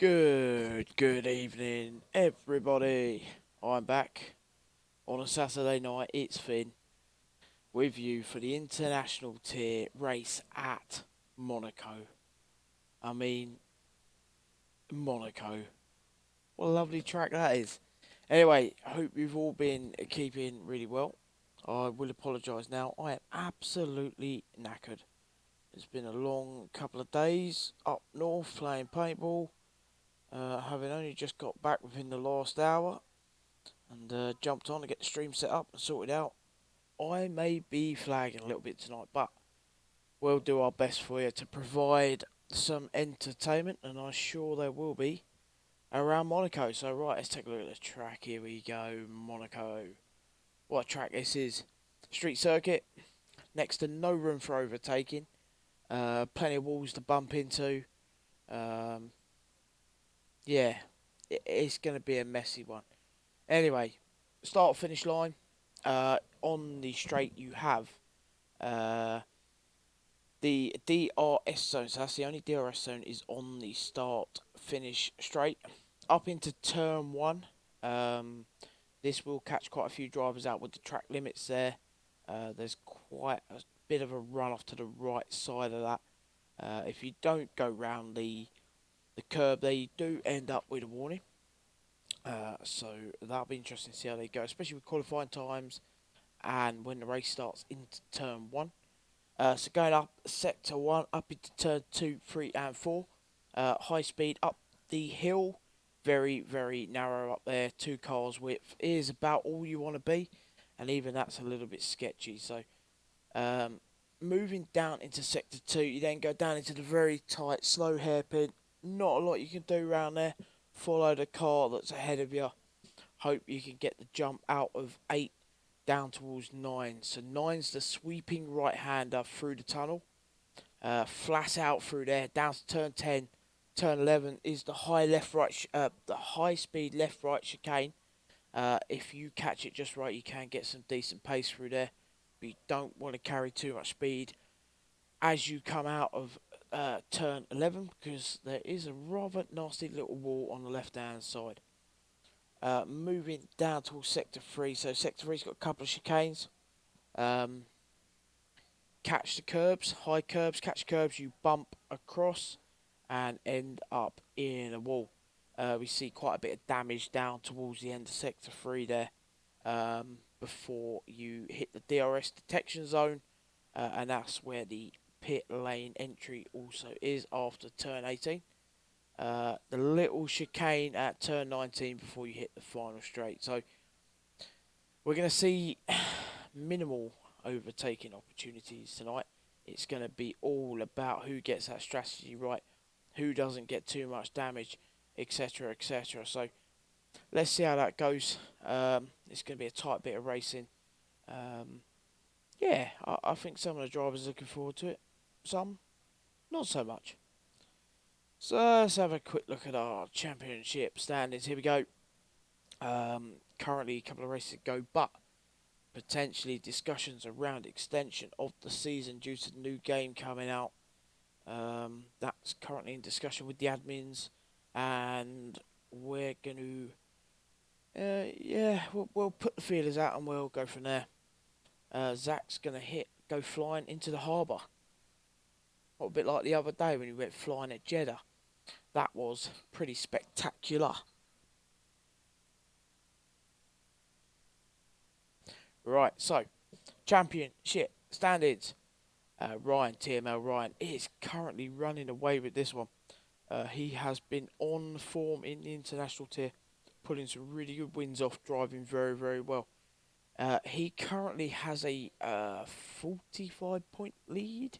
Good evening, everybody. I'm back on a Saturday night. It's Finn with you for the international tier race at Monaco. I mean, Monaco. What a lovely track that is. Anyway, I hope you've all been keeping really well. I will apologise now. I am absolutely knackered. It's been a long couple of days up north playing paintball. Having only just got back within the last hour and jumped on to get the stream set up and sorted out. I may be flagging a little bit tonight, but we'll do our best for you to provide some entertainment, and I'm sure there will be around Monaco. So right, let's take a look at the track. Here we go, Monaco. What a track this is. Street circuit, next to no room for overtaking. Plenty of walls to bump into. Um, yeah, it's going to be a messy one. Anyway, start finish line. On the straight, you have uh, the DRS zone. So that's the only DRS zone is on the start finish straight. Up into turn one. This will catch quite a few drivers out with the track limits there. There's quite a bit of a run off to the right side of that. If you don't go round the curb there, you do end up with a warning. So that'll be interesting to see how they go, especially with qualifying times and when the race starts into turn one. So going up sector one, up into turn 2, 3 and 4. High speed up the hill, very narrow up there. 2 cars width is about all you want to be, and even that's a little bit sketchy. So moving down into sector 2, you then go down into the very tight slow hairpin. Not a lot you can do around there. Follow the car that's ahead of you. Hope you can get the jump out of 8 down towards 9. So 9's the sweeping right-hander through the tunnel. Flat out through there, down to turn 10. Turn 11 is the high speed left-right chicane. If you catch it just right, you can get some decent pace through there. But you don't want to carry too much speed as you come out of turn 11, because there is a rather nasty little wall on the left-hand side. Moving down towards sector 3. So sector 3's got a couple of chicanes. Catch the curbs, high curbs, catch curbs, you bump across and end up in a wall. We see quite a bit of damage down towards the end of sector 3 there, before you hit the DRS detection zone, and that's where the pit lane entry also is after turn 18. The little chicane at turn 19 before you hit the final straight. So we're going to see minimal overtaking opportunities tonight. It's going to be all about who gets that strategy right, who doesn't get too much damage, etc, etc. So let's see how that goes. It's going to be a tight bit of racing. Yeah, I think some of the drivers are looking forward to it. Some, not so much. So let's have a quick look at our championship standings. Here we go. Currently a couple of races to go, but potentially discussions around extension of the season due to the new game coming out. That's currently in discussion with the admins, and we're going to, we'll put the feelers out and we'll go from there. Zach's going to go flying into the harbour. What, a bit like the other day when he went flying at Jeddah. That was pretty spectacular. Right, so championship standings. TMLRyan is currently running away with this one. He has been on form in the international tier, pulling some really good wins off, driving very well. He currently has a 45-point lead.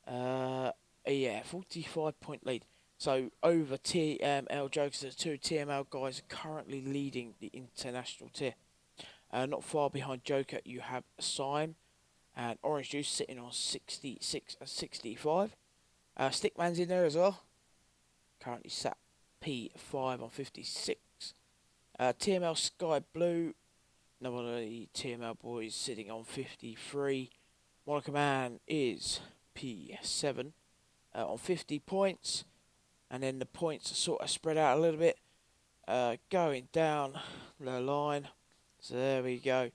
45-point lead. So over TML Jokers, the 2 TML guys are currently leading the international tier. Not far behind Joker, you have Sime and Orange Juice sitting on 66 and 65. Stickman's in there as well. Currently sat P5 on 56. TML Sky Blue, another one of the TML boys sitting on 53. Monaco Man is P7 on 50 points. and then the points are sort of spread out a little bit, going down the line. So there we go.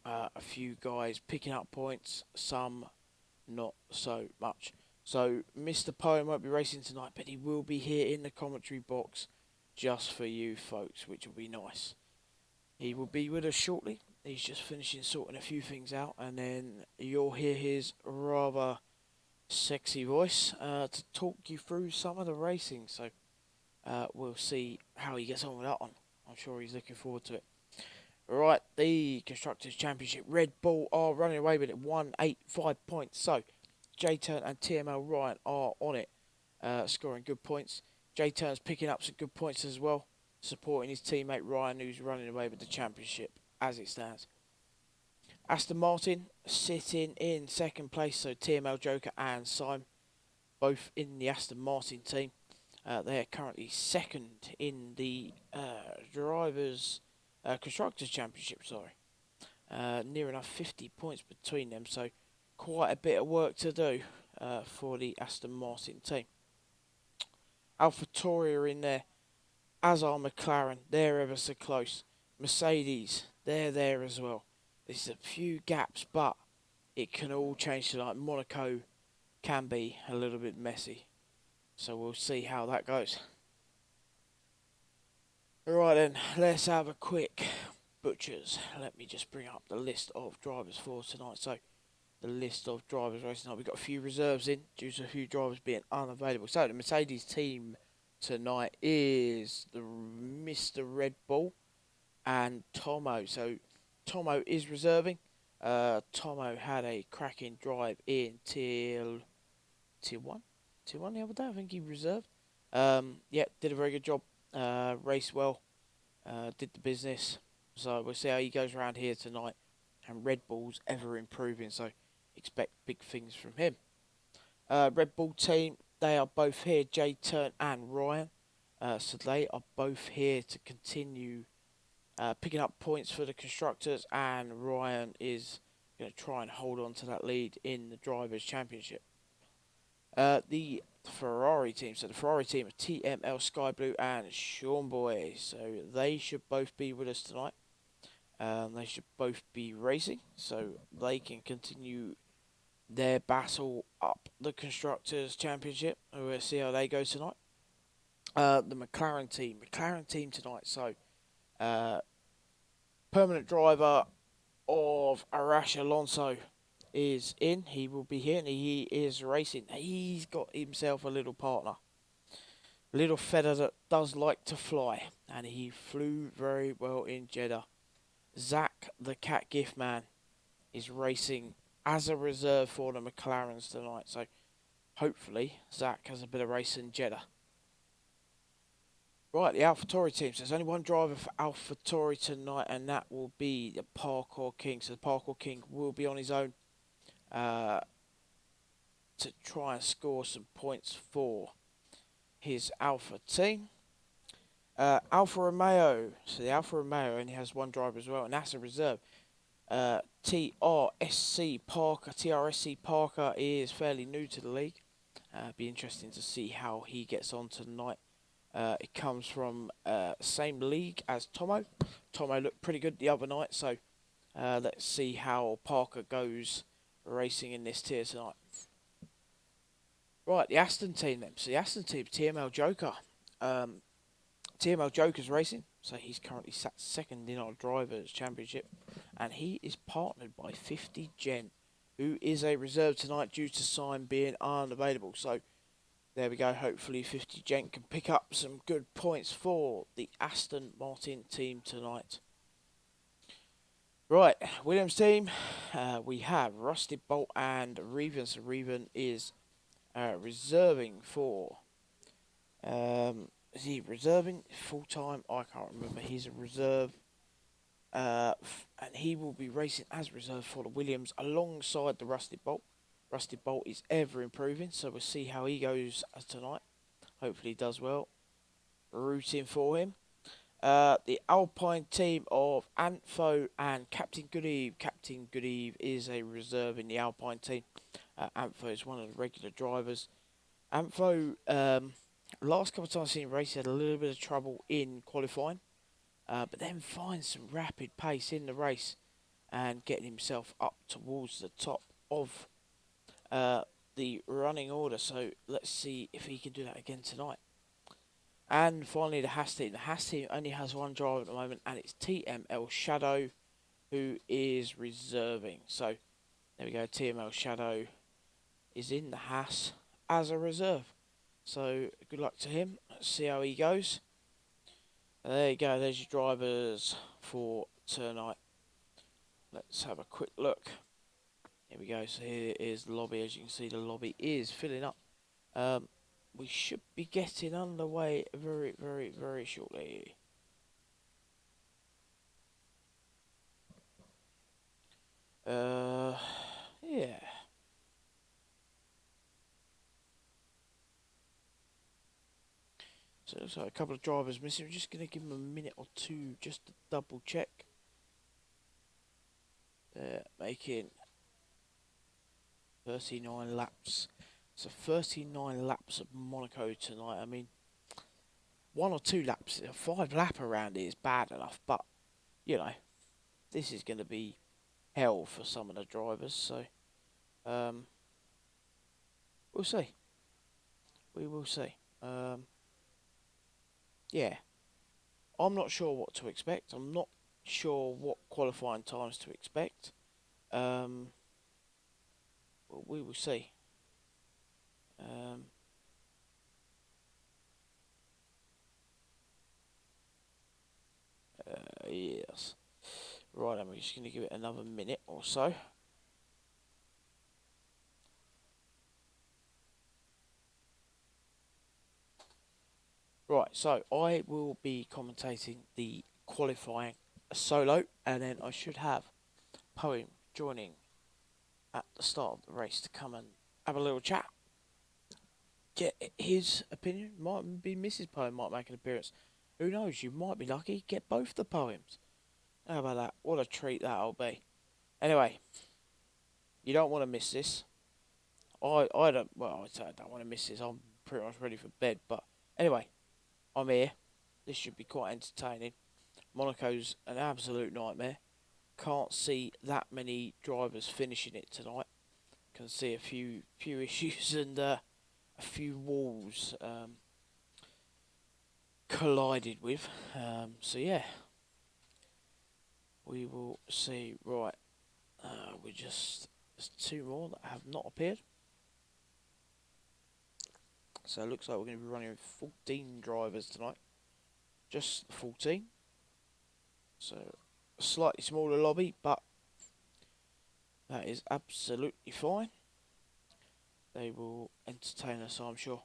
A few guys picking up points, some not so much. So Mr. Poem won't be racing tonight, but he will be here in the commentary box just for you folks, which will be nice. He will be with us shortly. He's just finishing sorting a few things out, and then you'll hear his rather sexy voice to talk you through some of the racing. So we'll see how he gets on with that one. I'm sure he's looking forward to it. Right, the Constructors' Championship. Red Bull are running away with it, 185 points. So, J-Turn and TMLRyan are on it, scoring good points. J-Turn's picking up some good points as well, supporting his teammate Ryan, who's running away with the championship as it stands. Aston Martin sitting in second place, so TML Joker and Simon, both in the Aston Martin team. They're currently second in the Constructors' Championship, near enough 50 points between them, so quite a bit of work to do for the Aston Martin team. AlphaTauri are in there, as are McLaren. They're ever so close. Mercedes, they're there as well. There's a few gaps, but it can all change tonight. Monaco can be a little bit messy, so we'll see how that goes. Alright then, let's have a quick butchers. Let me just bring up the list of drivers for tonight. So, the list of drivers racing tonight. We've got a few reserves in due to a few drivers being unavailable. So, the Mercedes team tonight is the Mr. Red Bull and Tomo. So, Tomo is reserving. Tomo had a cracking drive in Tier 1. Tier 1 the other day. I think he reserved. Yeah, did a very good job. Raced well. Did the business. So we'll see how he goes around here tonight. And Red Bull's ever improving, so expect big things from him. Red Bull team, they are both here, J-Turn and Ryan. So they are both here to continue picking up points for the constructors, and Ryan is going to try and hold on to that lead in the Drivers' Championship. The Ferrari team, so the Ferrari team are TML Sky Blue and Sean Boy, so they should both be with us tonight. They should both be racing, so they can continue their battle up the Constructors' Championship. We'll see how they go tonight. The McLaren team tonight, so permanent driver of Arash Alonso is in. He will be here and he is racing. He's got himself a little partner. A little feather that does like to fly, and he flew very well in Jeddah. Zach, the Cat Gift Man, is racing as a reserve for the McLarens tonight. So hopefully Zach has a bit of race in Jeddah. Right, the AlphaTauri team. So there's only one driver for AlphaTauri tonight, and that will be the Parkour King. So the Parkour King will be on his own to try and score some points for his Alpha team. Alfa Romeo. So the Alfa Romeo only has one driver as well, and that's a reserve. TRSC Parker is fairly new to the league. Be interesting to see how he gets on tonight. It comes from same league as Tomo. Tomo looked pretty good the other night, so let's see how Parker goes racing in this tier tonight. Right, the Aston team then. So the Aston team, TML Joker. TML Joker's racing, so he's currently sat second in our Drivers' Championship, and he is partnered by 50 Gen, who is a reserve tonight due to Sign being unavailable. So there we go, hopefully 50 Gen can pick up some good points for the Aston Martin team tonight. Right, Williams team, we have Rusty Bolt and Reven. So Reven is reserving for... is he reserving full-time? I can't remember. He's a reserve. And he will be racing as reserve for the Williams alongside the Rusty Bolt. Rusty Bolt is ever improving, so we'll see how he goes tonight. Hopefully he does well. Rooting for him. The Alpine team of Antfo and Captain Goodeve. Captain Goodeve is a reserve in the Alpine team. Antfo is one of the regular drivers. Antfo Last couple of times I've seen him race, he had a little bit of trouble in qualifying, but then finds some rapid pace in the race and getting himself up towards the top of uh, the running order. So let's see if he can do that again tonight. And finally, the Haas team. The Haas team only has one driver at the moment, and it's TML Shadow, who is reserving. So there we go. TML Shadow is in the Haas as a reserve. So good luck to him. Let's see how he goes. There you go. There's your drivers for tonight. Let's have a quick look. Here we go. So here is the lobby. As you can see, the lobby is filling up. We should be getting underway very, very, very shortly. Yeah. So it looks like a couple of drivers missing. We're just going to give them a minute or two just to double check. They're making 39 laps. So 39 laps of Monaco tonight. I mean, 1 or 2 laps, a 5 lap around it is bad enough. But, you know, this is going to be hell for some of the drivers. So, we'll see. We will see. Yeah. I'm not sure what to expect. I'm not sure what qualifying times to expect. Well, we will see. Yes. Right, I'm just going to give it another minute or so. Right, so I will be commentating the qualifying solo, and then I should have Poem joining at the start of the race to come and have a little chat. Get his opinion. Might be Mrs. Poem might make an appearance. Who knows? You might be lucky. Get both the poems. How about that? What a treat that'll be. Anyway, you don't want to miss this. I don't. Well, I say I don't want to miss this. I'm pretty much ready for bed. But anyway, I'm here. This should be quite entertaining. Monaco's an absolute nightmare. Can't see that many drivers finishing it tonight. Can see a few issues and a few walls collided with. So yeah, we will see. Right, there's 2 more that have not appeared. So it looks like we're going to be running with 14 drivers tonight. Just 14. So a slightly smaller lobby, but that is absolutely fine. They will entertain us, I'm sure.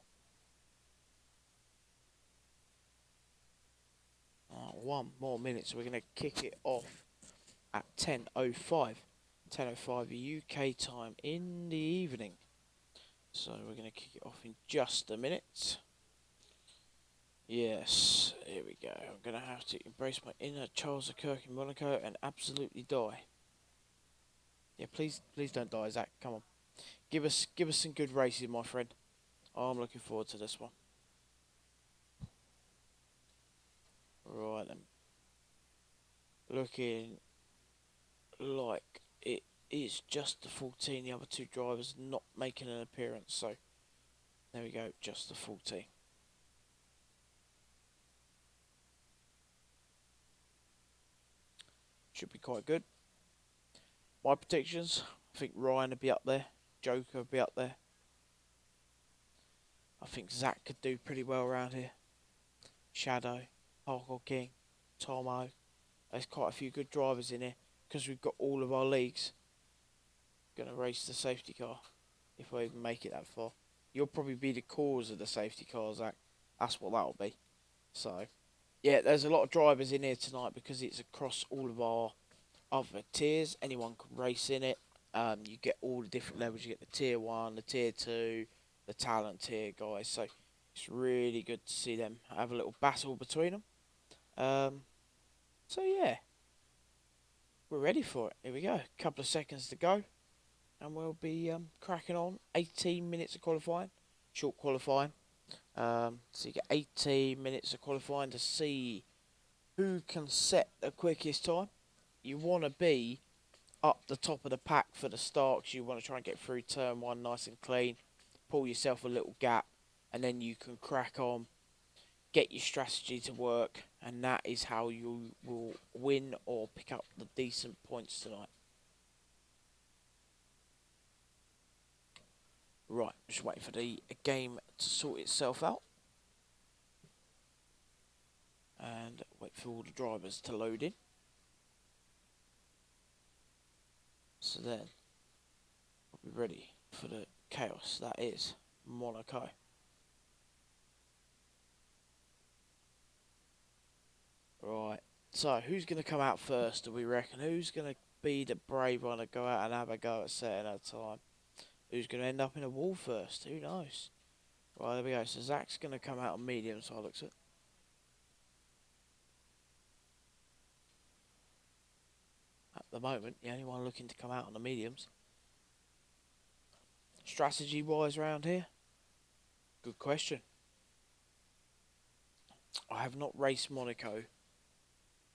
1 more minute, so we're going to kick it off at 10:05. 10:05 UK time in the evening. So we're going to kick it off in just a minute. Yes, here we go. I'm going to have to embrace my inner Charles Leclerc in Monaco and absolutely die. Yeah, please don't die, Zach. Come on. Give us some good races, my friend. I'm looking forward to this one. Right then. Looking like it is just the 14. The other 2 drivers not making an appearance. So there we go, just the 14. Should be quite good. My predictions, I think Ryan will be up there. Joker will be up there. I think Zach could do pretty well around here. Shadow, Hardcore King, Tomo. There's quite a few good drivers in here because we've got all of our leagues. Gonna race the safety car if I even make it that far. You'll probably be the cause of the safety car, Zach. That's what that'll be. So, yeah, there's a lot of drivers in here tonight because it's across all of our other tiers. Anyone can race in it. You get all the different levels. You get the tier 1, the tier 2, the talent tier guys. So it's really good to see them have a little battle between them. So yeah, we're ready for it. Here we go. A couple of seconds to go, and we'll be cracking on. 18 minutes of qualifying, short qualifying. So you get 18 minutes of qualifying to see who can set the quickest time. You want to be up the top of the pack for the start, 'cause you want to try and get through turn one nice and clean, pull yourself a little gap, and then you can crack on, get your strategy to work, and that is how you will win or pick up the decent points tonight. Right, just waiting for the game to sort itself out. And wait for all the drivers to load in. So then, we'll be ready for the chaos that is Monaco. Right, so who's going to come out first, do we reckon? Who's going to be the brave one to go out and have a go at setting a time? Who's going to end up in a wall first? Who knows? Right, there we go. So Zach's going to come out on medium, so I looks at. At the moment, the only one looking to come out on the mediums. Strategy-wise around here? Good question. I have not raced Monaco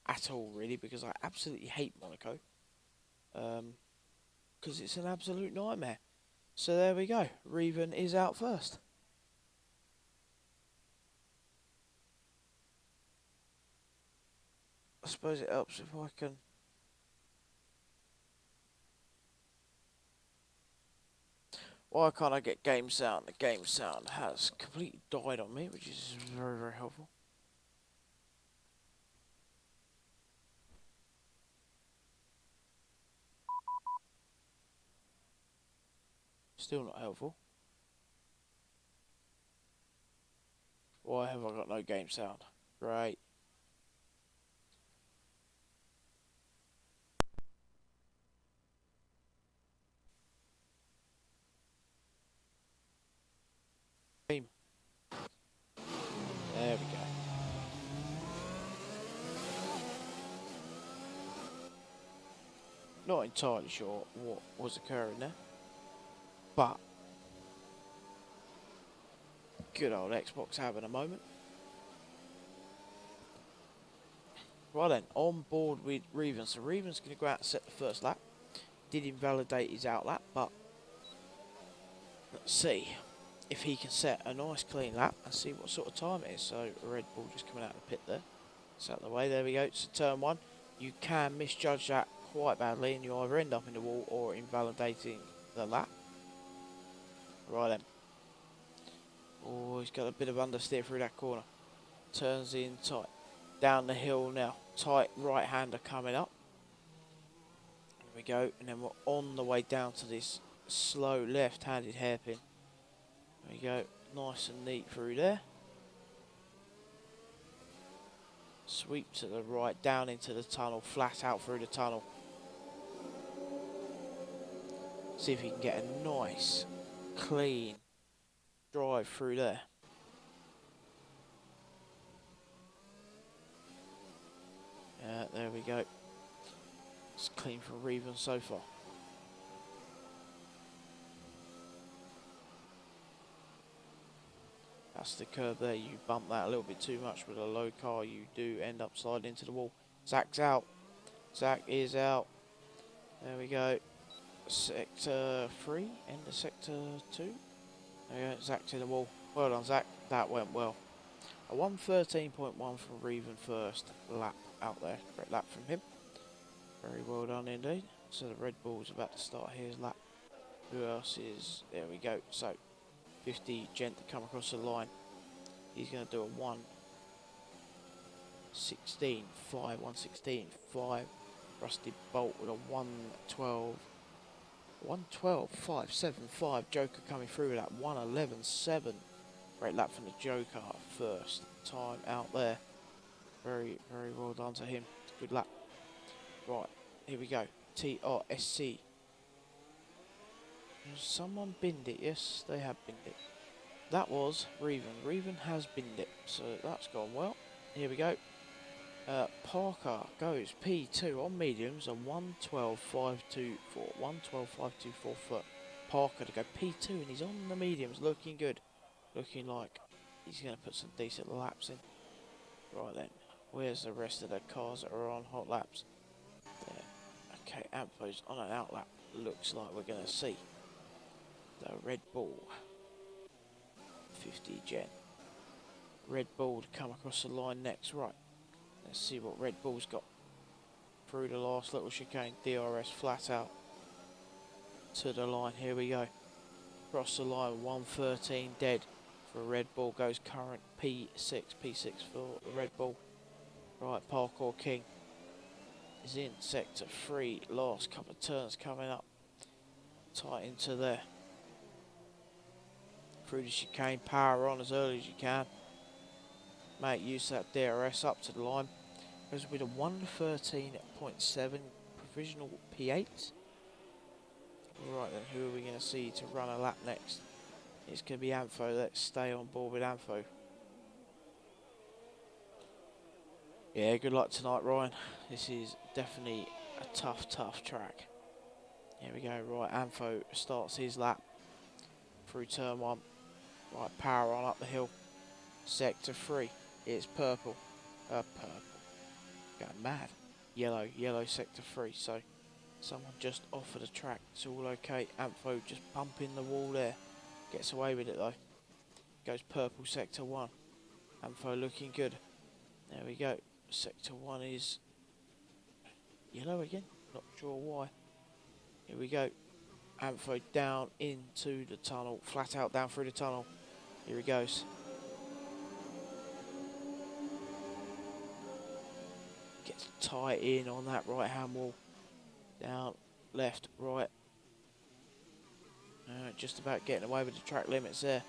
at all, really, because I absolutely hate Monaco. Because it's an absolute nightmare. So there we go. Reven is out first. I suppose it helps if I can. Why can't I get game sound? The game sound has completely died on me, which is very, very helpful. Still not helpful. Why have I got no game sound? Great. Game. There we go. Not entirely sure what was occurring there, but good old Xbox having a moment. Right then, on board with Reven. So Reven's going to go out and set the first lap. Did invalidate his out lap, but let's see if he can set a nice clean lap and see what sort of time it is. So Red Bull just coming out of the pit there. It's out of the way, there we go. So turn one. You can misjudge that quite badly and you either end up in the wall or invalidating the lap. Right then. Oh, he's got a bit of understeer through that corner. Turns in tight. Down the hill now. Tight right-hander coming up. There we go. And then we're on the way down to this slow left-handed hairpin. There we go. Nice and neat through there. Sweep to the right, down into the tunnel, flat out through the tunnel. See if he can get a nice, clean drive through there. There we go. It's clean for Reven so far. That's the curb there. You bump that a little bit too much with a low car. You do end up sliding into the wall. Zach's out. Zach is out. There we go. Sector 3, end of sector 2. There we go. Zach to the wall. Well done, Zach. That went well. A 1:13.1 from Reven first lap out there. Great lap from him. Very well done indeed. So the Red Bull's about to start his lap. Who else is... There we go. So 50 gent to come across the line. He's going to do a 1:16.5, 1:16.5. Rusty Bolt with a 1:12.575. Joker coming through with that 1:11.7. Great lap from the Joker first time out there. Very, very well done to him. Good lap. Right, here we go. TRSC. Has someone binned it? Yes, they have binned it. That was Reven. Reven has binned it, so that's gone well. Here we go. Parker goes P2 on mediums, a 1:12.524. 1:12.524 foot. Parker to go P2, and he's on the mediums, looking good. Looking like he's going to put some decent laps in. Right then, where's the rest of the cars that are on hot laps? There. Okay, Ampho's on an outlap. Looks like we're going to see the Red Bull 50 Gen. Red Bull to come across the line next. Right, let's see what Red Bull's got. Through the last little chicane, DRS flat out to the line. Here we go. Across the line, 113 dead for Red Bull. Goes current P6 for the Red Bull. Right, Parkour King is in sector 3. Last couple of turns coming up. Tight into there. Through the chicane, power on as early as you can. Make use of that DRS up to the line. Goes with a 113.7 provisional P8. Right then, who are we going to see to run a lap next? It's going to be Ampho. Let's stay on board with Ampho. Yeah, good luck tonight, Ryan. This is definitely a tough track. Here we go. Right, Ampho starts his lap through turn 1. Right, power on up the hill. Sector 3. It's purple. Purple. Going mad. Yellow sector 3. So someone just offered a track. It's all okay. Ampho just bumping the wall there. Gets away with it though. Goes purple sector 1. Ampho looking good. There we go. Sector 1 is yellow again. Not sure why. Here we go. Ampho down into the tunnel. Flat out down through the tunnel. Here he goes. Gets tight in on that right hand wall. Down, left, right. Just about getting away with the track limits there.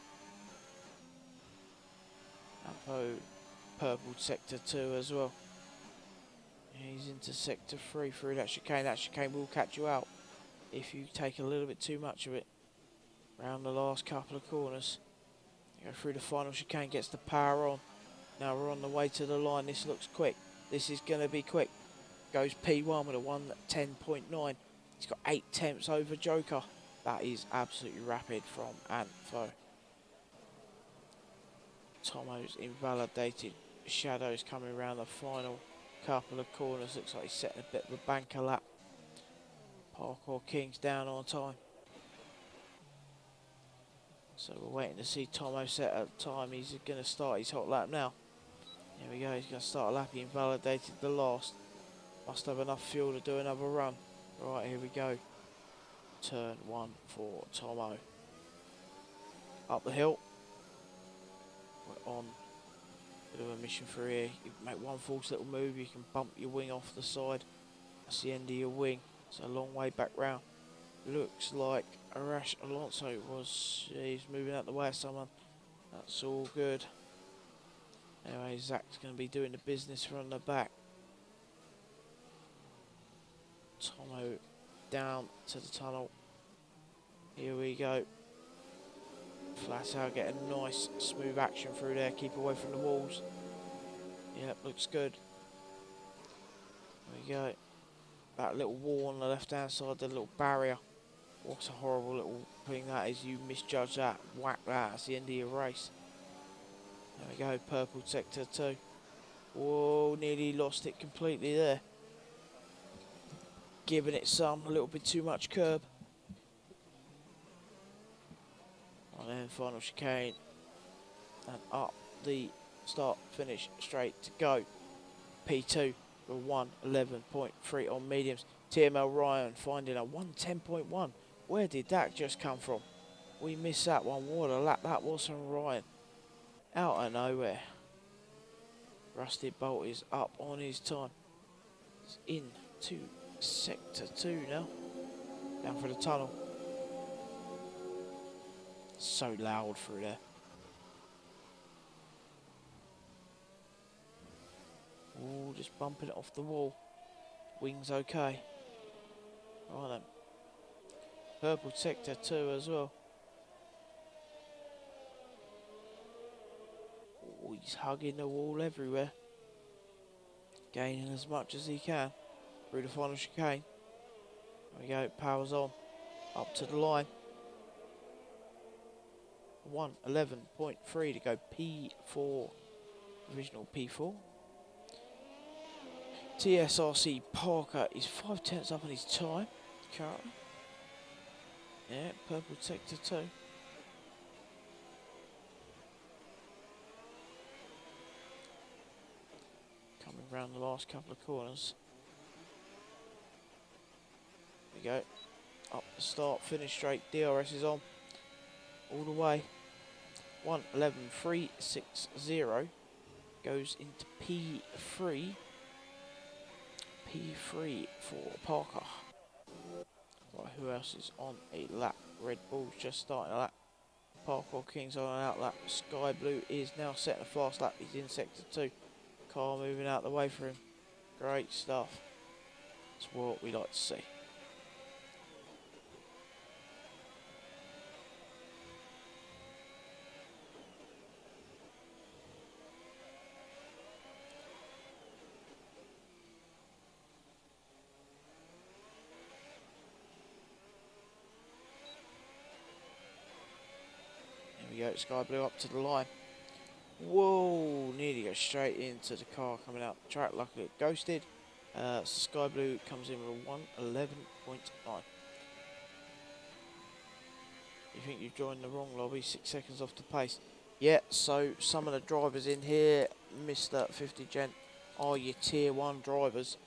Ampho purple sector 2 as well. He's into sector 3 through that chicane. That chicane will catch you out if you take a little bit too much of it. Round the last couple of corners. Go through the final chicane, gets the power on. Now we're on the way to the line. This looks quick. This is going to be quick. Goes P1 with a 110.9. He's got 8 tenths over Joker. That is absolutely rapid from Ampho. Tomo's invalidated. Shadows coming around the final couple of corners. Looks like he's setting a bit of a banker lap. Parkour King's down on time. So we're waiting to see Tomo set at time. He's going to start his hot lap now. Here we go. He's going to start a lap. He invalidated the last. Must have enough fuel to do another run. Right, here we go. Turn 1 for Tomo. Up the hill. We're on a bit of a mission for here. You make one false little move, you can bump your wing off the side. That's the end of your wing. It's a long way back round. Looks like Arash Alonso he's moving out the way of someone. That's all good. Anyway, Zach's going to be doing the business from the back. Tomo down to the tunnel. Here we go. Flat out, getting nice smooth action through there. Keep away from the walls. Yep, looks good. There we go. That little wall on the left hand side, the little barrier. What a horrible little thing that is. You misjudge that, whack that. That's the end of your race. There we go, purple sector 2. Whoa, nearly lost it completely there. Giving it a little bit too much curb. And then final chicane. And up the start, finish, straight to go. P2 with 111.3 on mediums. TMLRyan finding a 110.1. Where did that just come from? We missed that one. What a lap that was from Ryan. Out of nowhere. Rusty Bolt is up on his time. He's into sector 2 now. Down for the tunnel. So loud through there. Ooh, just bumping it off the wall. Wings okay. Right then. Purple sector 2 as well. Ooh, he's hugging the wall everywhere. Gaining as much as he can. Through the final chicane. There we go, powers on. Up to the line. 1:11.3 to go. P4, original P4. TSRC Parker is 5/10 up on his time currently. Yeah, purple sector 2. Coming round the last couple of corners. There we go. Up the start, finish straight. DRS is on. All the way. 1:11.360 goes into P3. P3 for Parker. Right, who else is on a lap? Red Bull's just starting a lap. Parkour King's on an out lap. Sky Blue is now setting a fast lap. He's in sector 2. Car moving out the way for him. Great stuff. That's what we like to see. There we go, Sky Blue up to the line. Whoa, nearly goes straight into the car coming out the track. Luckily it ghosted. So Sky Blue comes in with a 1:11.9. You think you've joined the wrong lobby, 6 seconds off the pace. Yeah, so some of the drivers in here, Mr. 50 Gent, are your tier 1 drivers.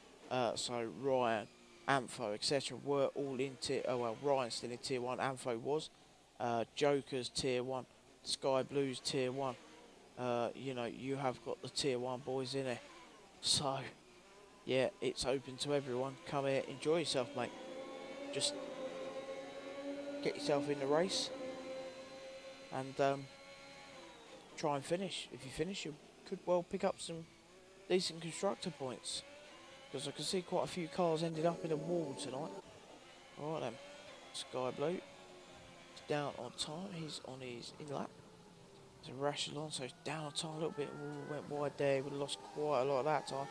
So Ryan, Ampho, etc. were all in tier, oh well, Ryan's still in tier 1, Ampho was. Joker's tier 1, Sky Blue's tier 1. You know, you have got the tier 1 boys in there. So, yeah, it's open to everyone. Come here, enjoy yourself, mate. Just get yourself in the race and try and finish. If you finish, you could well pick up some decent constructor points, because I can see quite a few cars ended up in a wall tonight. Alright then, Sky Blue is down on time. He's on his in lap. It's a rash along, so he's down on time a little bit. Ooh, went wide there. Would have lost quite a lot that time.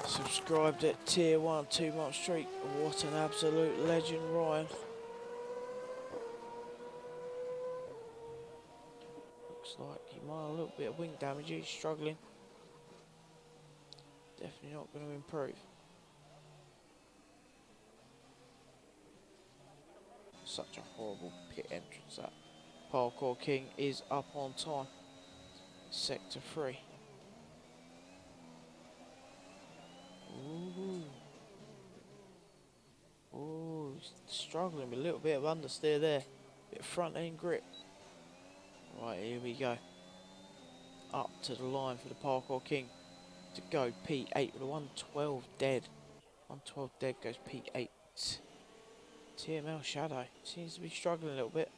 Subscribed at tier 1 2-month streak. What an absolute legend, Ryan. Looks like he might have a little bit of wing damage. He's struggling. Definitely not going to improve. Such a horrible pit entrance that. Parkour King is up on time. Sector 3. Ooh. Ooh, he's struggling with a little bit of understeer there. Bit of front end grip. Right, here we go. Up to the line for the Parkour King to go P8 with a 112 dead. 112 dead goes P8. TML Shadow seems to be struggling a little bit.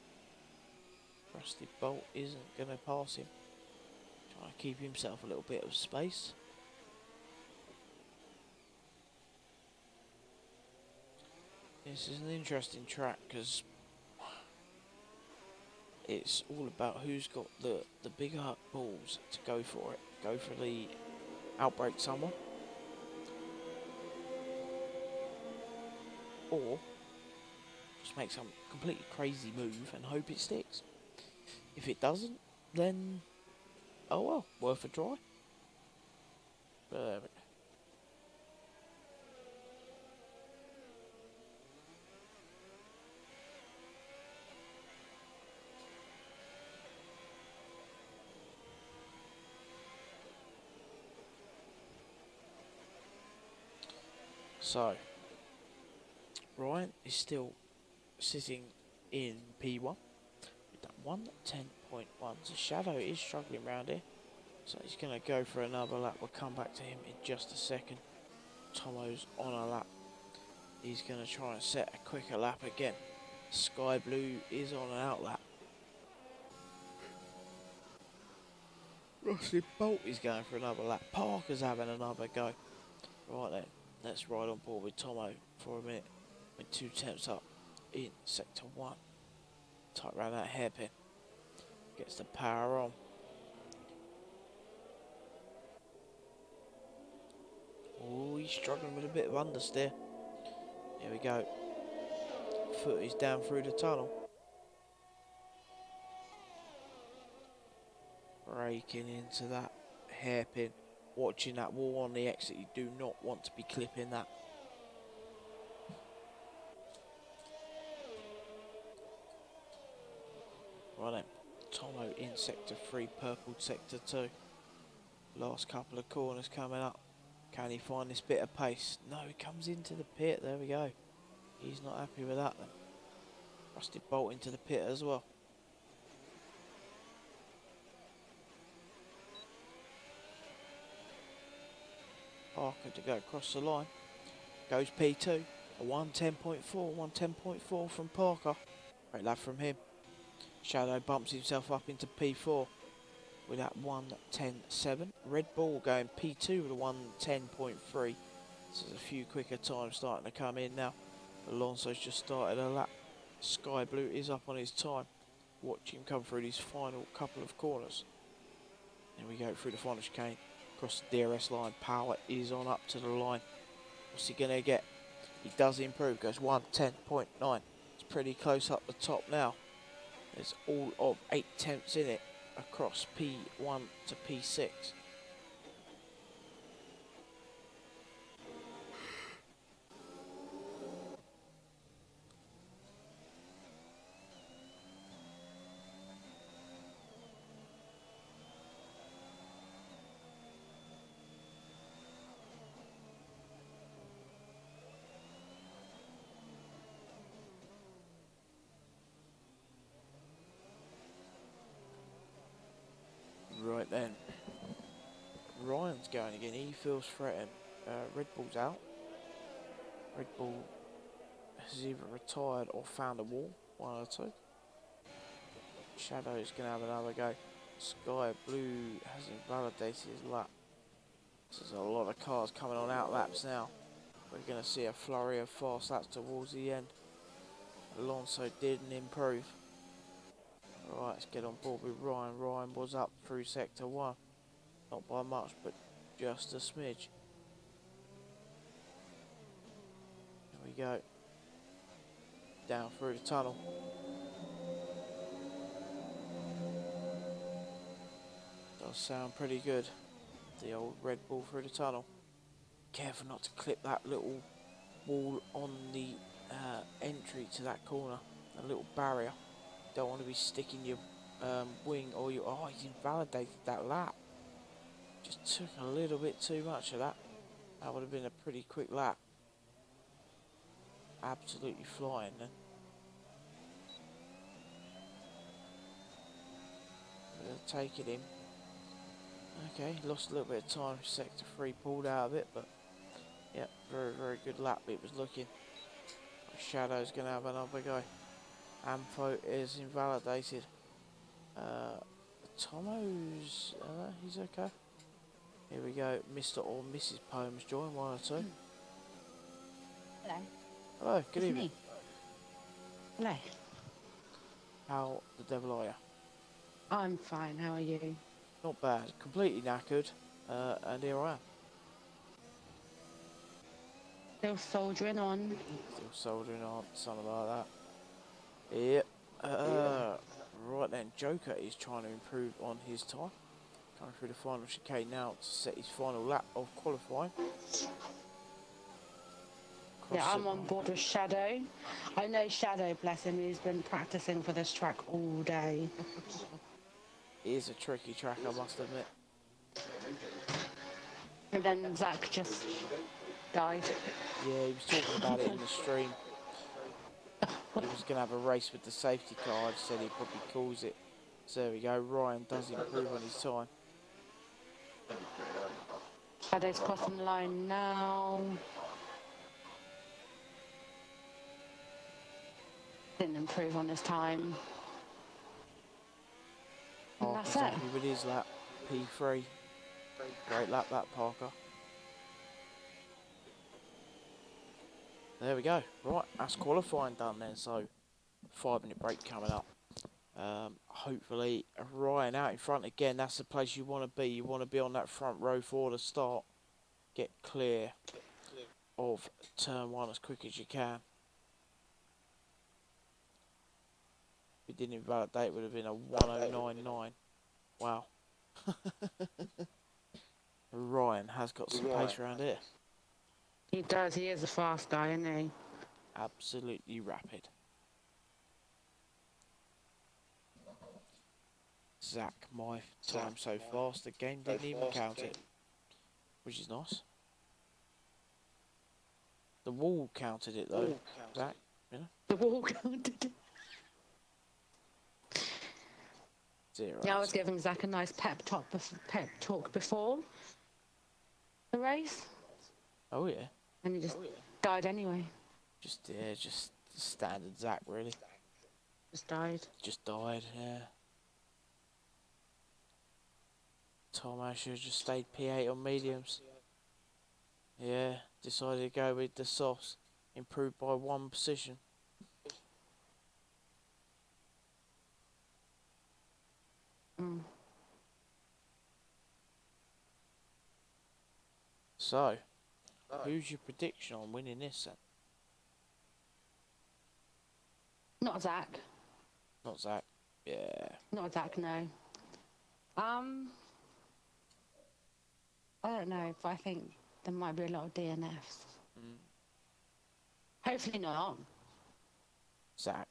Rusty Bolt isn't going to pass him. Trying to keep himself a little bit of space. This is an interesting track because it's all about who's got the bigger balls to go for it. Go for the outbreak someone. Or just make some completely crazy move and hope it sticks. If it doesn't, then oh well, worth a try. So Ryan is still sitting in P1 with that 110.1. So Shadow is struggling around here, so he's going to go for another lap. We'll come back to him in just a second. Tomo's on a lap. He's going to try and set a quicker lap again. Sky Blue is on an out lap. Rusty Bolt is going for another lap. Parker's having another go. Right then, let's ride on board with Tomo for a minute. With 2 temps up in sector 1. Tight round that hairpin. Gets the power on. Oh, he's struggling with a bit of understeer. Here we go. Foot is down through the tunnel. Braking into that hairpin. Watching that wall on the exit, you do not want to be clipping that. Right then, Tomo in sector 3, purple sector 2. Last couple of corners coming up. Can he find this bit of pace? No, he comes into the pit. There we go. He's not happy with that then. Rusty bolt into the pit as well. Parker to go across the line. Goes P2. A 110.4, 110.4 from Parker. Great lap from him. Shadow bumps himself up into P4 with that 110.7. Red Bull going P2 with a 110.3. This is a few quicker times starting to come in now. Alonso's just started a lap. Sky Blue is up on his time. Watch him come through these final couple of corners. Here we go through the final chicane. Across the DRS line. Power is on up to the line. What's he going to get? He does improve. Goes 110.9. It's pretty close up the top now. There's all of 8 tenths in it across P1 to P6. Right then, Ryan's going again. He feels threatened. Red Bull's out. Red Bull has either retired or found a wall. One or two. Shadow's going to have another go. Sky Blue has invalidated his lap. There's a lot of cars coming on out laps now. We're going to see a flurry of fast laps towards the end. Alonso didn't improve. Right, let's get on board with Ryan. Ryan was up through sector 1. Not by much, but just a smidge. Here we go. Down through the tunnel. Does sound pretty good. The old Red Bull through the tunnel. Careful not to clip that little wall on the entry to that corner. A little barrier. Don't want to be sticking your wing or your... Oh, he's invalidated that lap. Just took a little bit too much of that. That would have been a pretty quick lap. Absolutely flying then. Taking him. Okay, lost a little bit of time. Sector 3 pulled out of it, but yeah, very, very good lap it was looking. Shadow's going to have another go. Ampo is invalidated. Tomo's... he's okay. Here we go. Mr. or Mrs. Poems join. One or two. Hello. Hello, good evening. Me. Hello. How the devil are you? I'm fine. How are you? Not bad. Completely knackered. And here I am. Still soldiering on. Still soldering on. Something like that. Yep. Right then, Joker is trying to improve on his time. Coming through the final chicane now to set his final lap of qualifying. Yeah, I'm on board with Shadow. I know Shadow, bless him, he's been practicing for this track all day. It is a tricky track, I must admit. And then Zach just died. Yeah, he was talking about it in the stream. He was going to have a race with the safety car. I said he probably calls it. So there we go. Ryan does improve on his time. Shadow's crossing the line now. Didn't improve on his time. And that's it. Happy with his lap. P3. Great lap that, Parker. There we go. Right, that's qualifying done then. So, 5-minute break coming up. Hopefully, Ryan out in front again. That's the place you want to be. You want to be on that front row for the start. Get clear of turn 1 as quick as you can. If it didn't invalidate, it would have been a 109.9. Wow. Ryan has got some pace around here. He does. He is a fast guy, isn't he? Absolutely rapid. Zach, my time so fast, the game didn't even count it. Which is nice. The wall counted it though, Zach, you know? The wall counted. 0. Yeah, I was giving Zach a nice pep talk before the race, Oh yeah. and he just died anyway. Just standard Zach really. Just died. Just died, yeah. Tom, I should have just stayed P8 on mediums. Yeah, decided to go with the softs. Improved by 1 position. Mm. So, who's your prediction on winning this then? Not Zach. Not Zach. Yeah. Not Zach, no. I don't know, but I think there might be a lot of DNFs. Mm. Hopefully not, Zach.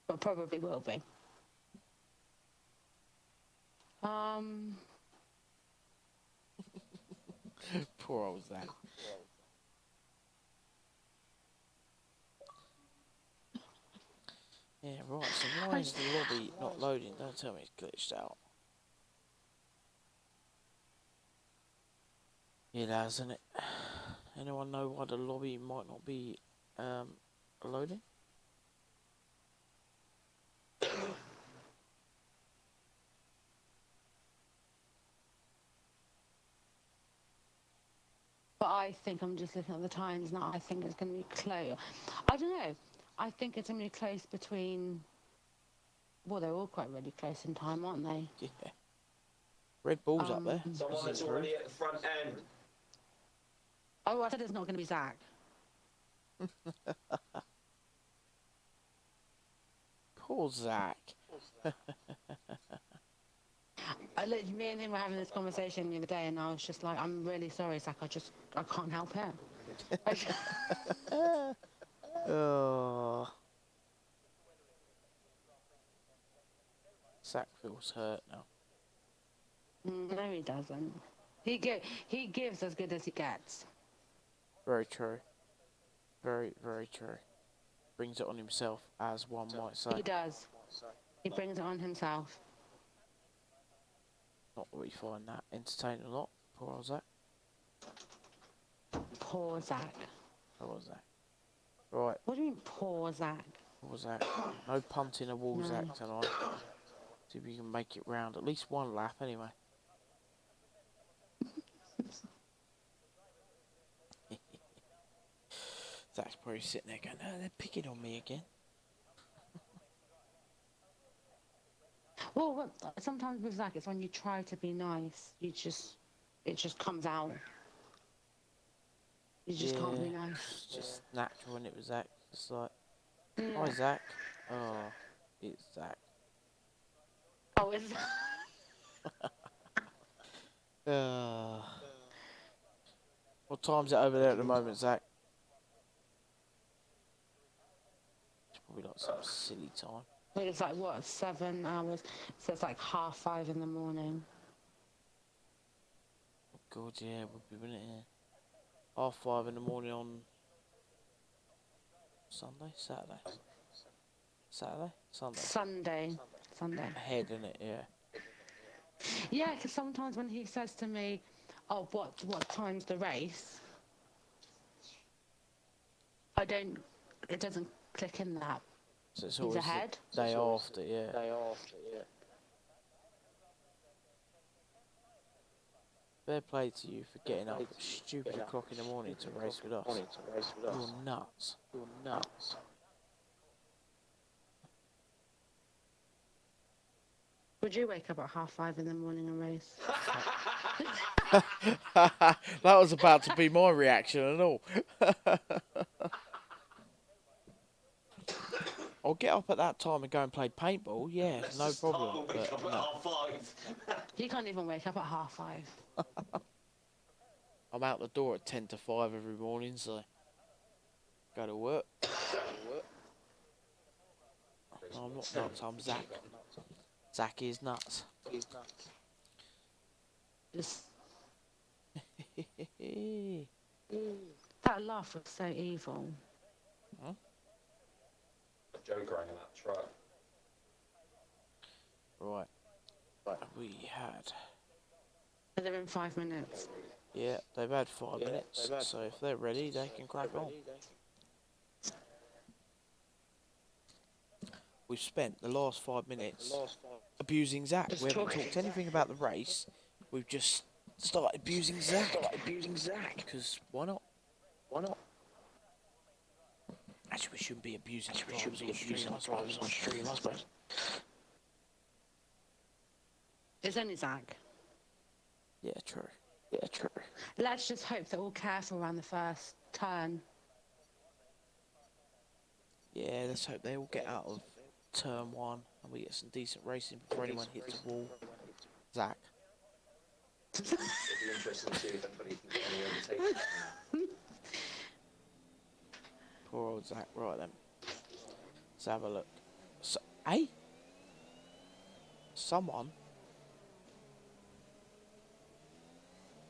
but probably will be. Poor old Zach. Yeah, right, so why is the lobby not loading? Don't tell me it's glitched out. It has, isn't it? Anyone know why the lobby might not be loading? But I think I'm just looking at the times now. I think it's going to be close. I don't know. I think it's going to be close between. Well, they're all quite really close in time, aren't they? Yeah. Red Bull's up there. Someone's already at the front end. Oh, I said it's not going to be Zach. Poor Zach. Me and him were having this conversation the other day, and I was just like, "I'm really sorry, Zach. I can't help it." Oh. Zach feels hurt now. No, he doesn't. He gives as good as he gets. Very true. Very, very true. Brings it on himself, as one might say. He does. He brings it on himself. Not that we find that entertaining a lot. Poor old Zach. Poor Zach. Poor Zach. Right. What do you mean, poor Zach? Poor Zach. No punting a wall, No. Zach, tonight. See if you can make it round at least 1 lap anyway. Zach's probably sitting there going, "No, they're picking on me again." Well, sometimes with Zach, it's when you try to be nice, it just comes out. You just can't be nice. It's just natural when it was Zach. It's like, Yeah. "Hi, Zach." Oh, it's Zach. Oh, is What time's it over there at the moment, Zach? It's probably like some silly time. it's like what, 7 hours? So it's like 5:30 in the morning. Oh, God, yeah, it would be, wouldn't it? Yeah. 5:30 in the morning on Sunday? Saturday? Sunday? Sunday. Ahead, isn't it? Yeah. Yeah, because sometimes when he says to me, "Oh, what time's the race?" It doesn't click in that. So it's He's always ahead. the day after, yeah. Fair play to you for getting up at stupid o'clock in the morning to race with us. You're nuts. Would you wake up at 5:30 in the morning and race? That was about to be my reaction and all. I'll get up at that time and go and play paintball. Yeah, Let's no just start problem. and wake But up at no, 5:30. You can't even wake up at 5:30. I'm out the door at 10 to 5 every morning, so go to work. No, I'm not nuts. I'm Zach. Zach is nuts. Just that laugh was so evil. A Joker in that truck. Right. We had. They're in 5 minutes. Yeah, they've had 5 minutes, so if they're ready, they can crack on. We've spent the last 5 minutes abusing Zach. We haven't talked anything about the race. We've just started abusing Zach. Because why not? Actually, we shouldn't be abusing drivers on stream, I suppose. It's only Zach. Yeah, true. Let's just hope they're all careful around the first turn. Yeah, let's hope they all get out of turn 1 and we get some decent racing before anyone hits the wall. Zach. It'll be interesting to see if anybody can get any overtaking. Poor old Zach. Right then. Let's have a look. So, hey? Someone?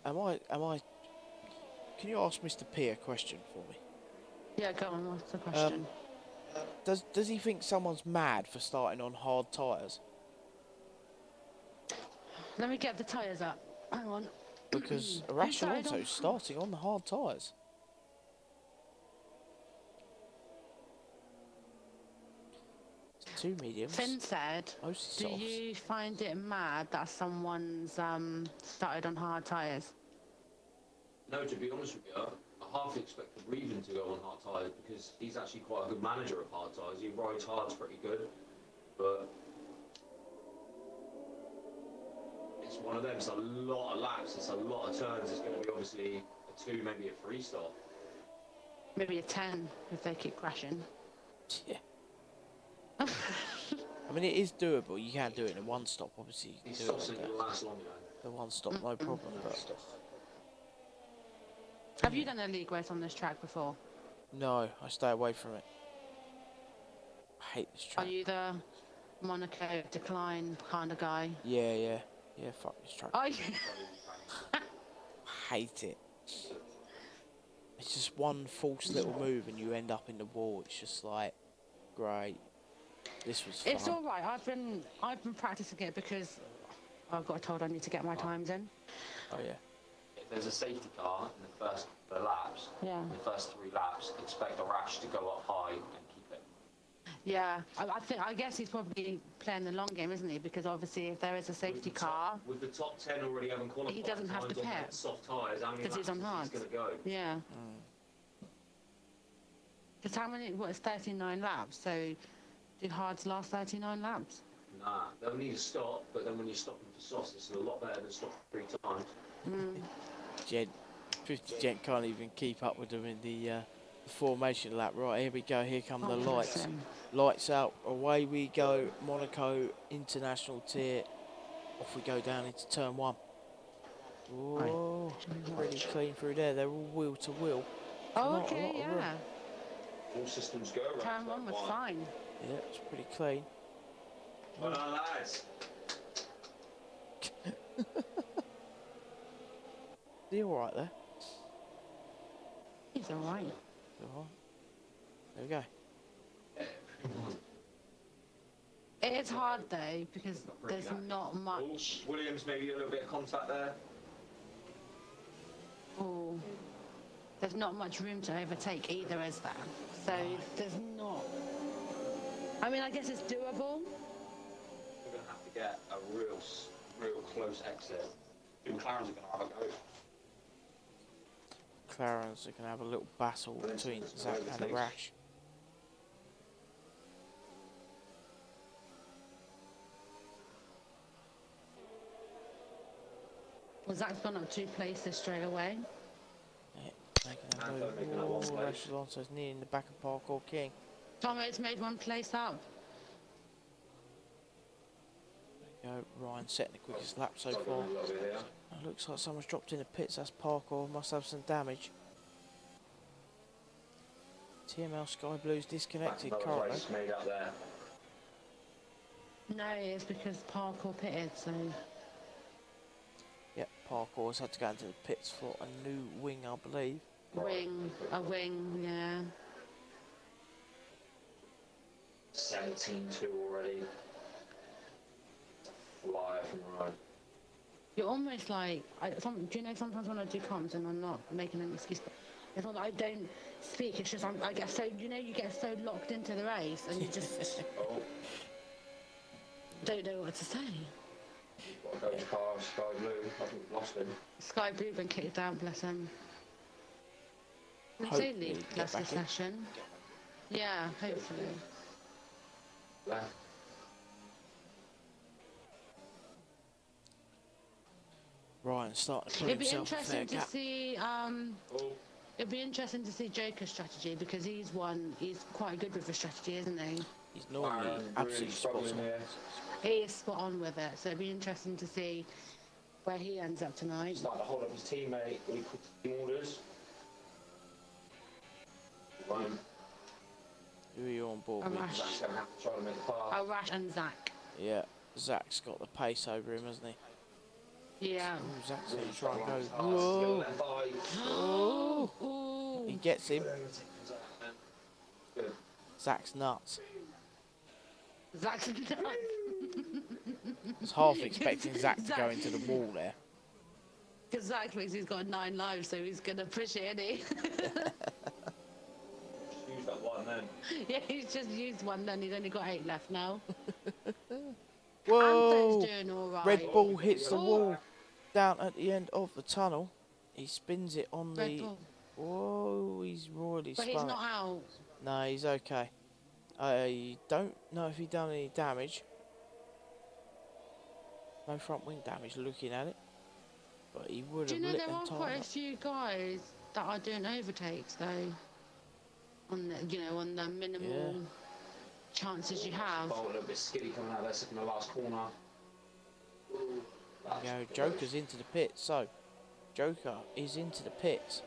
Am I... Can you ask Mr. P a question for me? Yeah, go on, what's the question? Does he think someone's mad for starting on hard tyres? Let me get the tyres up. Hang on. Because Who started Alonso's starting on the hard tyres. Two mediums. Finn said, Mostly do softs. you find it mad that someone's started on hard tyres? No, to be honest with you, I half expect Reven to go on hard tyres because he's actually quite a good manager of hard tyres. He rides hard's pretty good, but it's one of them. It's a lot of laps. It's a lot of turns. It's going to be obviously a 2, maybe a 3 stop. Maybe a 10 if they keep crashing. Yeah. I mean, it is doable. You can do it in one stop, obviously. You These can do stops it ain't like going to last long, you know. the one stop, no problem. But Have you done a league race on this track before? no, I stay away from it. I hate this Are track. you the Monaco decline kind of guy? Yeah. Fuck this track. Are you? I hate it. It's just one false little move and you end up in the wall. It's just like, great. This was fun. It's all right. I've been practicing it because I got told I need to get my times in. Oh yeah. If there's a safety car in the first laps, Yeah. in the first 3 laps, expect the rash to go up high and keep it. Yeah, I guess he's probably playing the long game, isn't he? Because obviously, if there is a safety car, With the top 10 already having qualified, he doesn't have to times on pit. that soft tyres, how many 'Cause he's laps on is hards. going to go? yeah. Because how many? What is 39 laps? So, do hards last 39 laps? Nah, they'll need a stop, but then when you're stopping for softs, it's a lot better than stopping 3 times. Gent, 50 Gent can't even keep up with them in the formation lap. Right, here we go. Here come the Oh, bless lights. him. Lights out. Away we go. Monaco International Tier. Off we go down into turn 1. Oh, pretty clean through there. They're all wheel to wheel. Oh, Not a okay, lot of room. yeah. All systems go right. Turn 1 was fine. Yeah, it's pretty clean. Well done, lads. Is he alright there? He's all right. Alright. There we go. It is hard though because there's not much. Williams, maybe a little bit of contact there. Oh, there's not much room to overtake either, is there? So there's not. I mean, I guess it's doable. We're going to have to get a real close exit. The McLarens are going to have a go. Clarence are going to have a little battle between Zach and Rash. Well, Zach's gone up 2 places straight away. Yeah, making a move. Oh, Rash Alonso's near in the back of Parkour King. Tomo's made one place up. There you go, Ryan setting the quickest lap so far. It looks like someone's dropped in the pits. That's Parkour. Must have some damage. TML Sky Blue's disconnected currently. Made up there. No, it's because Parkour pitted, so... Yep, Parkour's had to go into the pits for a new wing, I believe. A wing, yeah. 17-2 already. Flyer from Ryan. You're almost like... do you know sometimes when I do comms and I'm not making an excuse, it's not that I don't speak, it's just I get so... You know, you get so locked into the race and you just... Oh, don't know what to say. got to go past Sky Blue. I think we've lost him. Sky Blue been kicked out, bless him. It's Hopefully only he can get plus the back in. session. Yeah, hopefully. Left. Ryan's starting to put It'd be himself a fair interesting to gap. see... Oh, It'd be interesting to see Joker's strategy because he's quite good with the strategy, isn't he? He's normally Aaron absolutely really spot struggling on. here. He is spot on with it, so it'd be interesting to see where he ends up tonight. Starting to hold up his teammate when he puts team orders. Ryan, Who are you on board with? Arash. Zach's going to have to try to make a pass. Arash and Zach. Yeah, Zach's got the pace over him, hasn't he? Yeah. Ooh, Zach's going to try and Struggling go. on his pass. He's Whoa! going left eye. Oh! Ooh. He gets him. Good. Zach's nuts. Zach's done. I was half expecting Zach to go into the wall there. Because Zach thinks he's got 9 lives, so he's going to push it, isn't he? Just use that one then. Yeah, he's just used one then. He's only got 8 left now. Whoa! Anthony's doing all right. Red Bull hits the wall down at the end of the tunnel. He spins it on Red the... Bull. Whoa, he's royally But spun he's it. not out. No, he's okay. I don't know if he done any damage. No front wing damage looking at it. But he would Do have you know lit there them are time quite a up. few guys that are doing overtakes though? On the, on the minimal chances you have. Bolt a little bit skiddy coming out there, second to last corner. There you go, Joker's into the pits. So, Joker is into the pits.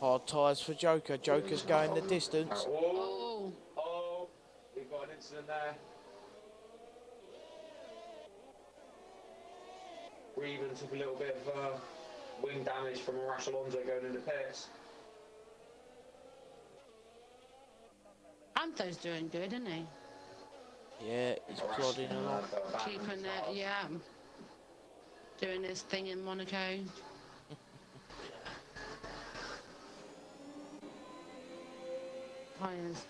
Hard tyres for Joker. Joker's going the distance. Oh, Oh, oh, we've got an incident there. Reven took a little bit of wing damage from Arash Alonso going in the pits. Anthony's doing good, isn't he? Yeah, he's plodding along. Keeping it, yeah. Doing his thing in Monaco. Tyres.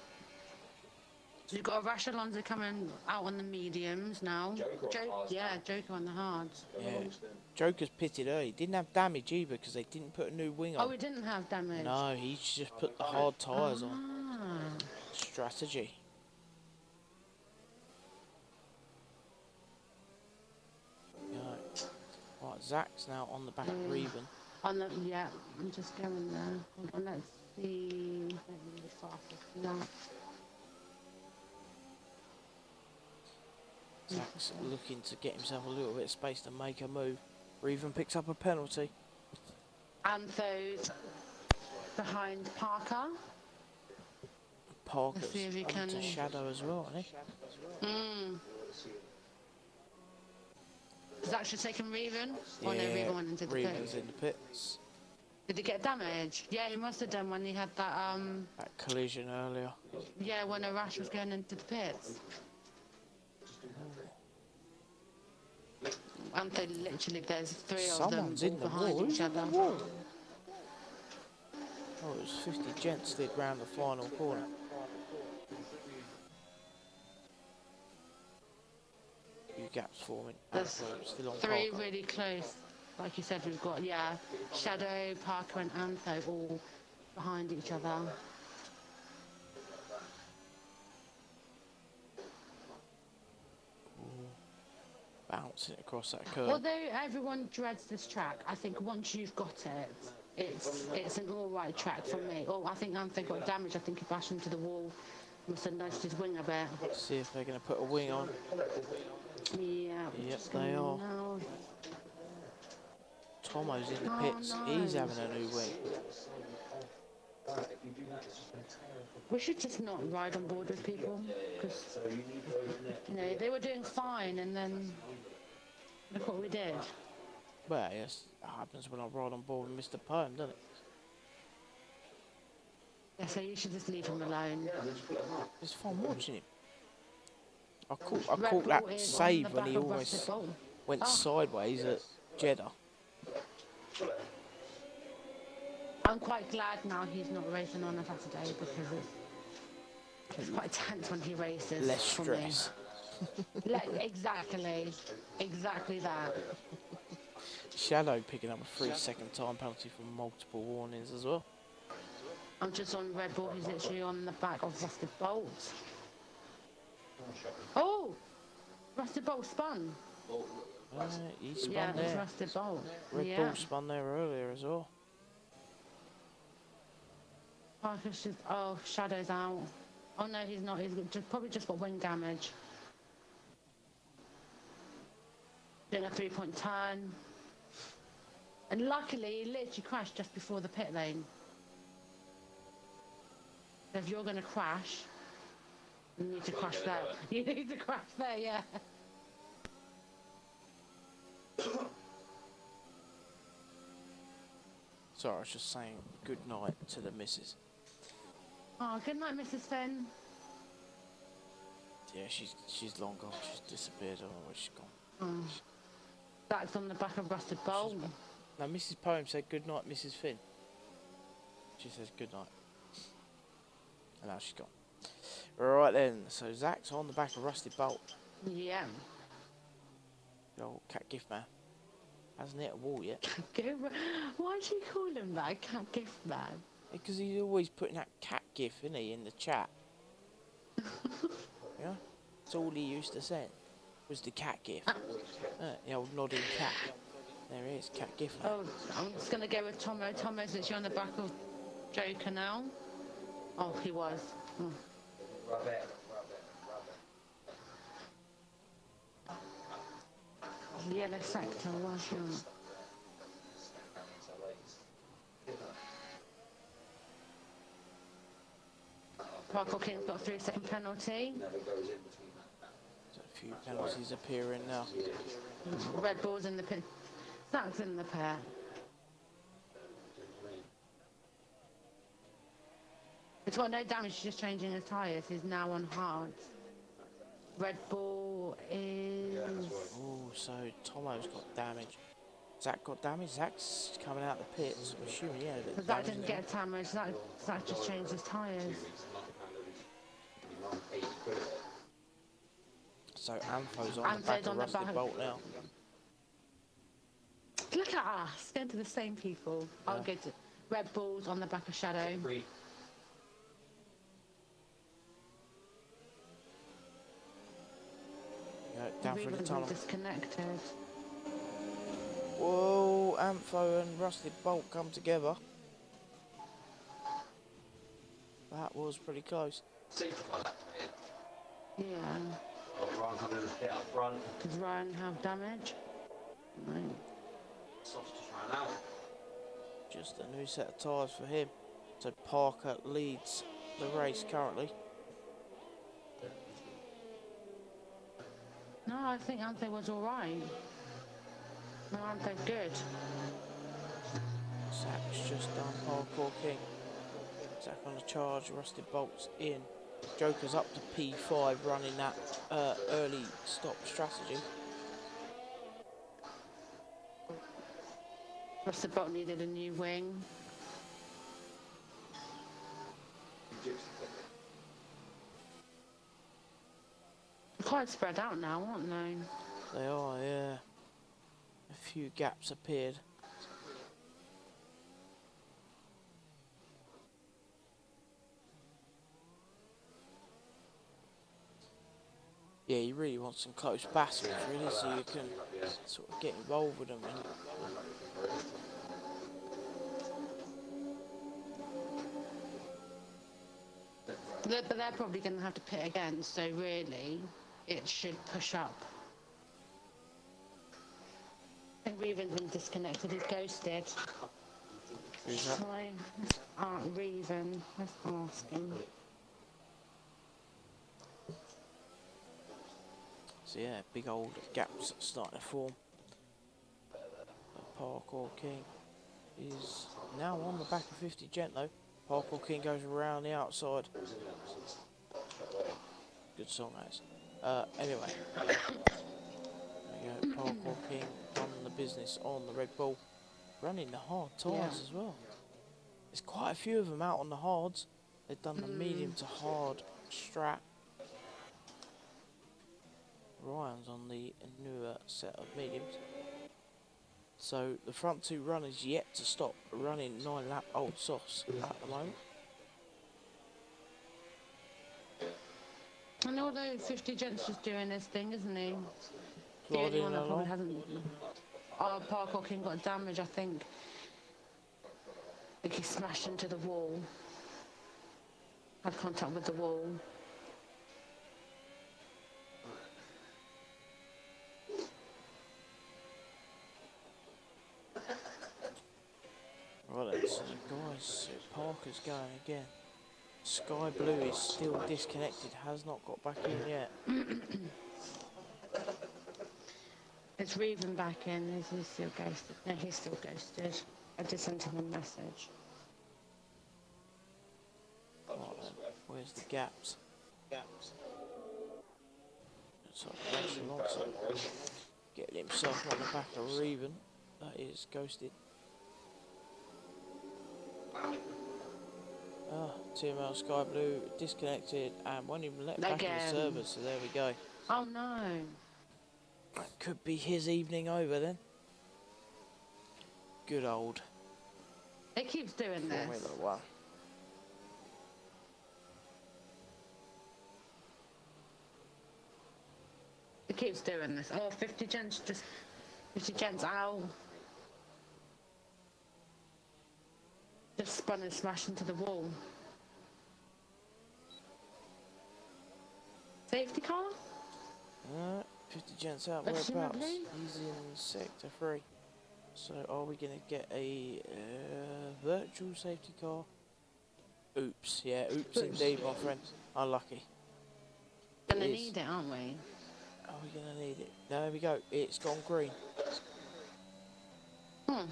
So you've got Arash Alonso coming out on the mediums now. Joker on hards Yeah, now. Joker on the hards. Yeah. Joker's pitted early. Didn't have damage either because they didn't put a new wing Oh, on. we didn't have damage. No, he's just put the hard tyres on. Ah. Strategy. Yeah. Right, Zach's now on the back of Reven. On the, yeah, I'm just going there. Hold on, let's see. Let me be fastest. No. Zach's looking to get himself a little bit of space to make a move. Reven picks up a penalty. Antho's behind Parker. Parker's see if he under can- shadow as well, isn't he? Zach should take him Reven. Oh no, Reven went into the Reven's pit. in the pits. Did he get damage? Yeah, he must have done when he had that, That collision earlier. yeah, when Arash was going into the pits. Antho literally, there's 3 Someone's of in them the all behind wall. each Who's in the other. wall? Oh, it was 50 gents slid round the final corner. Few gaps forming. There's Antho still on 3 Parker. really close. Like you said, we've got, yeah, Shadow, Parker and Antho all behind each other. Bouncing across that curve. Although everyone dreads this track, I think once you've got it, it's an all right track for me. Oh, I think Antho got damage. I think he bashed into the wall Must have nudged his wing a bit. See if they're going to put a wing on. Yeah, Yep, just they going are. now. Tomo's in the Oh pits. He's no. having a new wing. We should just not ride on board with people, because, you know, they were doing fine and then look what we did. Well, yes, that happens when I ride on board with Mr. Poem, doesn't it? Yeah, so you should just leave him alone. It's fun watching him. I Red caught Bull that is on the save when back he of Rusted almost Bull. went Oh, sideways at Jeddah. I'm quite glad now he's not racing on a Saturday, because it's quite tense when he races. Less for stress. Me. Exactly that. Shadow picking up a 3-second time penalty from multiple warnings as well. I'm just on Red Bull, he's literally on the back of Rusted Bolt. Oh! Rusted Bolt spun. He spun Yeah, it's there. Rusted Bolt. Red Yeah. Bull spun there earlier as well. Parker's just, oh, Shadow's out. Oh no, he's not. He's probably just got wing damage. Doing a 3-point turn. And luckily, he literally crashed just before the pit lane. So if you're going to crash, you need to crash there. You need to crash there, yeah. Sorry, I was just saying good night to the missus. Oh, good night, Mrs. Finn. Yeah, she's long gone. She's disappeared. I don't know where she's gone. Oh. That's on the back of Rusted Bowl. Now, Mrs. Poem said good night, Mrs. Finn. She says good night. And now she's gone. Right then, so Zach's on the back of Rusty Bolt. Yeah. The old cat gift man. Hasn't hit a wall yet. Why do you call him that? Cat gift man. Because he's always putting that cat gif, isn't he, in the chat. Yeah? That's all he used to say. Was the cat gif. The old nodding cat. There he is, cat gif man. Oh, I'm just going to go with Tomo. Tomo's literally on the back of Joker now. Oh, he was. Oh. Yellow sector, was not. Parker King's got a 3-second penalty. There's a few penalties appearing now. Red Bull's in the pit. Zach's in the pair. It's got no damage, he's just changing his tyres. He's now on hard. Red Bull is... Oh, so Tomo's got damage. Zach got damage? Zach's coming out the pits. I'm assuming he had a bit of Zach damage didn't there. get damage, Zach just changed his tyres. So Ampho's on the back of Rusted Bolt now. Look at us, going to the same people. Yeah. I'll go to Red Bull's on the back of Shadow. Yeah, down through the tunnel. Disconnected. Whoa, Ampho and Rusted Bolt come together. That was pretty close. Yeah. Ryan coming in the pit up front. Does Ryan have damage? No. Soft's just ran out. Just a new set of tyres for him. So Parker leads the race currently. No, I think Anthony was alright. No, Anthony's good. Zach's just done Hardcore King. Zach on the charge, Rusted Bolt's in. Joker's up to P5 running that early stop strategy. Rusted Bolt needed a new wing. They're quite spread out now, aren't they? They are, yeah. A few gaps appeared. Yeah, you really want some close battles, really, so you can sort of get involved with them. But they're probably going to have to pit again, so really, it should push up. I think Reven's been disconnected. He's ghosted. Who's that? So, let's Reven. Let's ask him. So yeah, big old gaps starting to form. Parkour King is now on the back of 50 Gent though. Parkour King goes around the outside. Good song, guys. Anyway. There you go. Parkour King running the business on the Red Bull. Running the hard tyres as well. There's quite a few of them out on the hards. They've done the medium to hard strap. Ryan's on the newer set of mediums. So the front two runners yet to stop running 9-lap old softs at the moment. And although 50 Gents is doing his thing, isn't he? The only Plodding one that probably along. hasn't. Oh, Parkour King got damage, I think. He smashed into the wall. Had contact with the wall. Right then, so guys, so Parker's going again. Sky Blue is still disconnected, has not got back in yet. Is Reven back in? Is he still ghosted? No, he's still ghosted. I just sent him a message. Right then, where's the gaps? So race alongside, getting himself on the back of Reven. That is ghosted. TML Sky Blue disconnected and won't even let back in the server, so there we go. Oh no. That could be his evening over then. Good old It keeps doing this. Formula One. It keeps doing this. Oh, 50 Gents just... 50 Gents out. Just spun and smashed into the wall. Safety car? 50 Gents out, Presumably? whereabouts? He's in sector 3. So are we going to get a virtual safety car? Oops, yeah, oops indeed, my friend. Unlucky. Gonna need it, aren't we? Are we going to need it? There we go, it's gone green. Don't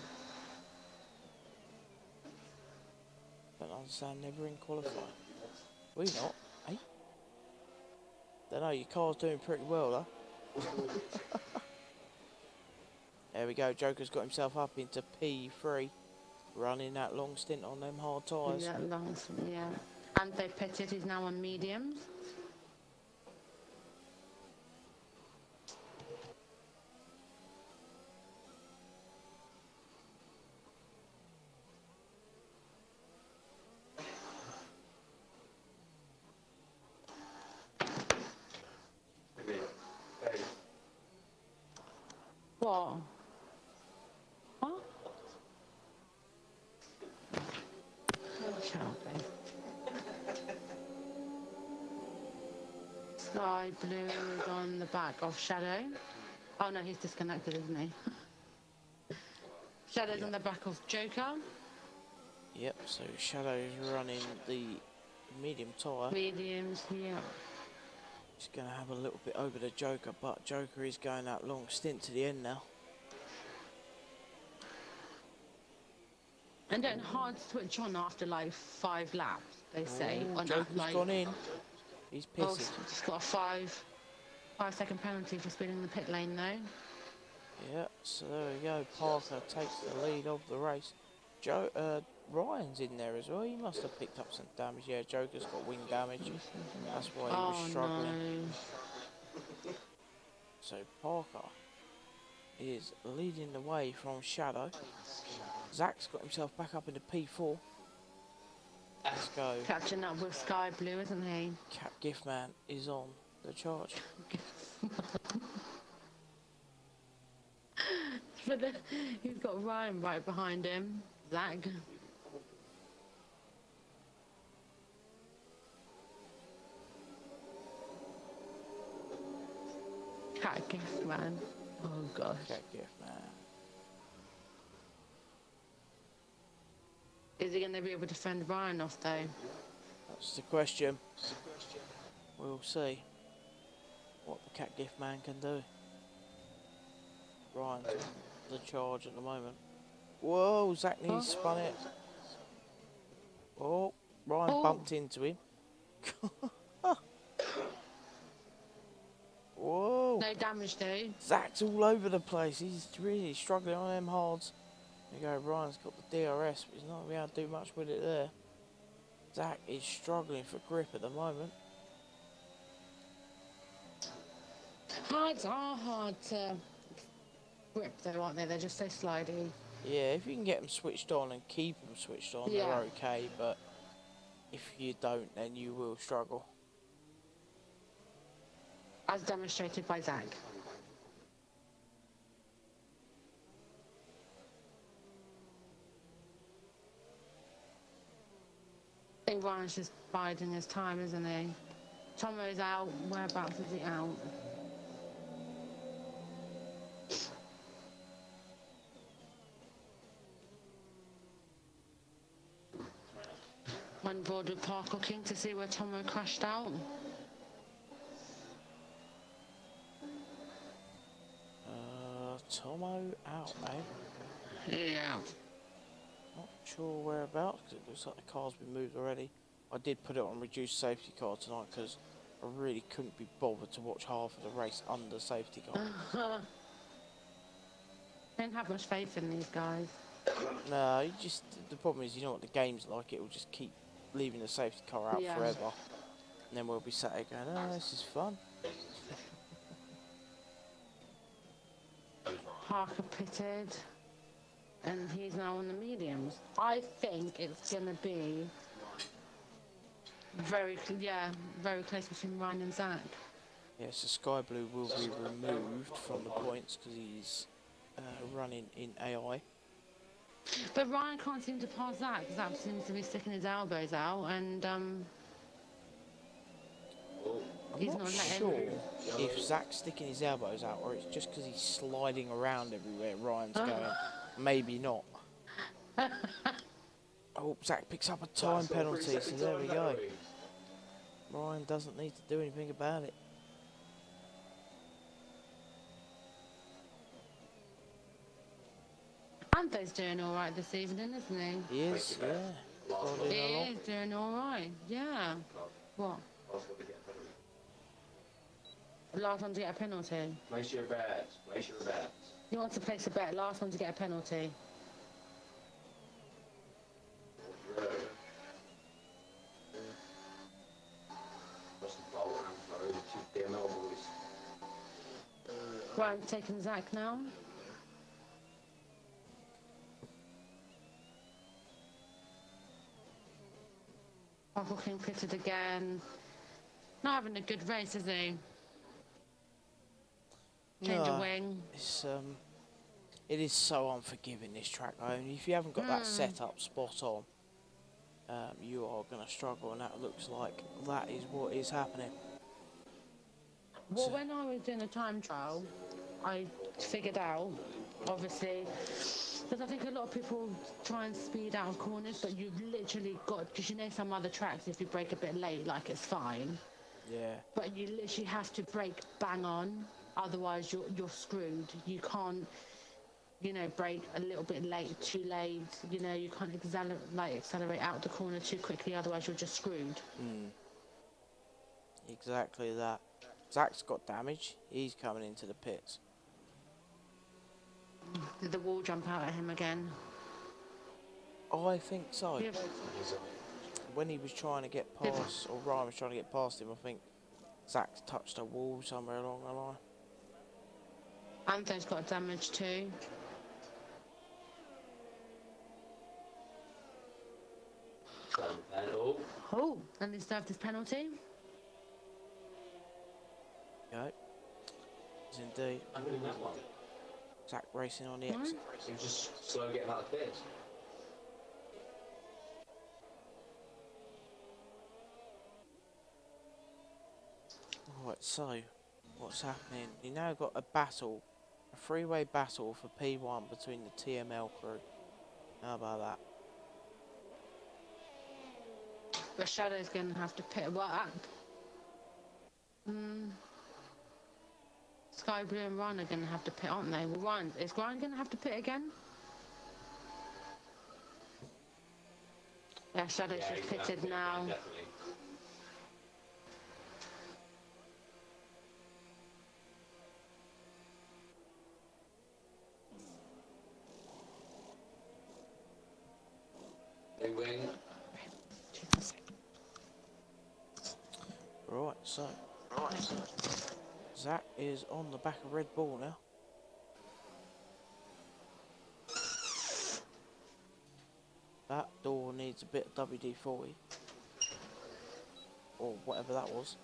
understand, never in qualifying. We not, eh? Don't know, your car's doing pretty well though. There we go, Joker's got himself up into P3, running that long stint on them hard tyres. Yeah, yeah. And they pitted, he's now on mediums. What? What? Sky Blue is on the back of Shadow. Oh no, he's disconnected, isn't he? Shadow's on the back of Joker. Yep, so Shadow's running the medium tyre. Mediums, yeah. He's going to have a little bit over the Joker, but Joker is going that long stint to the end now. And don't hard switch on after like 5 laps, they say. Ooh, On Joker's that, like, gone in. He's oh, pissed. just got a 5-second penalty for speeding in the pit lane though. Yeah, so there we go. Parker takes the lead of the race. Ryan's in there as well. He must have picked up some damage. Yeah, Joker's got wing damage. That's why he was struggling. No. So Parker is leading the way from Shadow. Zach's got himself back up into P4. Let's go. Catching up with Sky Blue, isn't he? Cap Giftman is on the charge. But he's got Ryan right behind him. Zach. cat gift, man. Oh gosh. Cat gift, man. Is he going to be able to fend Ryan off though? That's the question. We'll see what the cat gift man can do. Ryan's on the charge at the moment. Whoa, Zach needs spun it. Oh, Ryan bumped into him. Whoa. No damage though. Zach's all over the place. He's really struggling on them hards. There you go, Ryan's got the DRS, but he's not going to be able to do much with it there. Zach is struggling for grip at the moment. Hards are hard to grip though, aren't they? They're just so slidey. Yeah, if you can get them switched on and keep them switched on, they're okay, but if you don't, then you will struggle. As demonstrated by Zach. I think Ryan's just biding his time, isn't he? Tomo's out. Whereabouts is he out? Went board with Parker King to see where Tomo crashed out. Tomo out, mate. Yeah. Not sure whereabouts, because it looks like the car's been moved already. I did put it on reduced safety car tonight, because I really couldn't be bothered to watch half of the race under safety car. I don't have much faith in these guys. No, you just, the problem is, you know what the game's like, it will just keep leaving the safety car out forever. And then we'll be sat here going, oh, this is fun. Parker pitted, and he's now on the mediums. I think it's going to be very close between Ryan and Zach. Yeah, so Sky Blue will be removed from the points because he's running in AI. But Ryan can't seem to pass Zach, because Zach seems to be sticking his elbows out, and I'm not sure if Zach's sticking his elbows out or it's just because he's sliding around everywhere Ryan's going. Maybe not. Oh, Zach picks up a time penalty, so there we go. Ryan doesn't need to do anything about it. Anthony's doing all right this evening, isn't he? He is, yeah. He is doing all right, yeah. What? Last one to get a penalty. Place your bets. Place your bets. You want to place a bet, last one to get a penalty. TML boys. Right, I'm taking Zach now. Michael King pitted again. Not having a good race, is he? Change of wing. It's it is so unforgiving, this track. I mean, if you haven't got that setup spot on, you are going to struggle, and that looks like that is what is happening. Well, when I was doing a time trial, I figured out, obviously, because I think a lot of people try and speed out of corners, but you've literally got, because you know some other tracks, if you brake a bit late, like it's fine. Yeah. But you literally have to brake bang on, otherwise you're screwed. You can't, you know, brake a little bit late, too late. You know, you can't accelerate out the corner too quickly, otherwise you're just screwed. Exactly that. Zach's got damage. He's coming into the pits. Did the wall jump out at him again? I think so. Yeah. When he was trying to get past, or Ryan was trying to get past him, I think Zach's touched a wall somewhere along the line. Anthony's got damage too. Oh, and he served his penalty. Go. Yes, indeed. I'm winning that one. Zach racing on the exit. He was just slow getting out of the pits. Right, so what's happening. You now got a battle, a three-way battle for P1 between the TML crew. How about that? But Shadow's going to have to pit. Well, Sky Blue and Ryan are going to have to pit, aren't they? Well, is Ryan going to have to pit again? Yeah, Shadow's Yeah, just he's gonna have to pitted pick now. again, definitely. They win. Right, so Zach is on the back of Red Bull now. That door needs a bit of WD-40. Or whatever that was.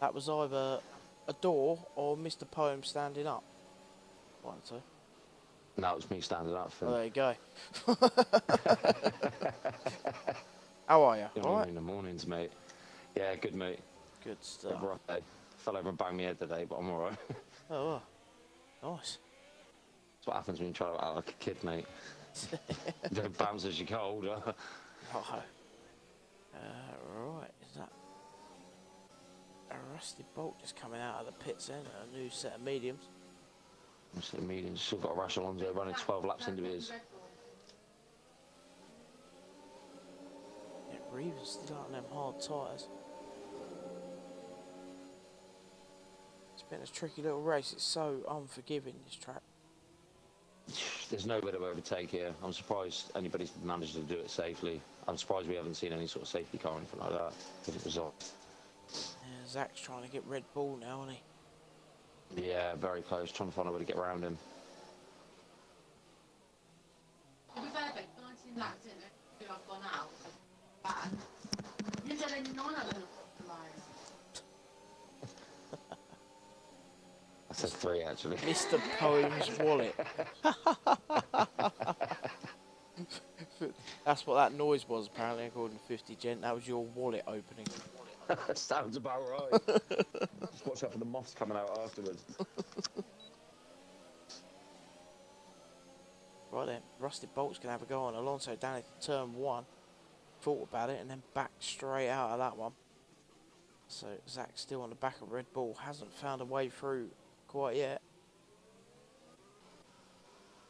That was either a door or Mr. Poem standing up. One or two. That was me standing up for Oh, there you go. How are you? you Alright? in the mornings, mate. Yeah, good, mate. Good Bit stuff. of a rough day. Fell over and banged my head today, but I'm alright. Oh, nice. That's what happens when you try to act like a kid, mate. You don't bounce as you get older. Right. Right, is that a rusty bolt just coming out of the pits then? A new set of mediums. So the medium's still got a Rush Alonso running 12 laps into his. Yeah, Reeves still on them hard tyres. It's been a tricky little race. It's so unforgiving, this track. There's no way to overtake here. I'm surprised anybody's managed to do it safely. I'm surprised we haven't seen any sort of safety car or anything like that. If it was on. Yeah, Zach's trying to get Red Bull now, isn't he? Yeah, very close. Trying to find a way to get around him. To be fair, but 19 laps in, I've gone out. Bad. You said 9 of them I said 3 actually. Mr. Poem's wallet. That's what that noise was, apparently, according to 50 Gent. That was your wallet opening. Sounds about right. Just watch out for the moths coming out afterwards. Right then, Rusty Bolt's going to have a go on Alonso down into turn 1. Thought about it and then backed straight out of that one. So Zach's still on the back of Red Bull. Hasn't found a way through quite yet.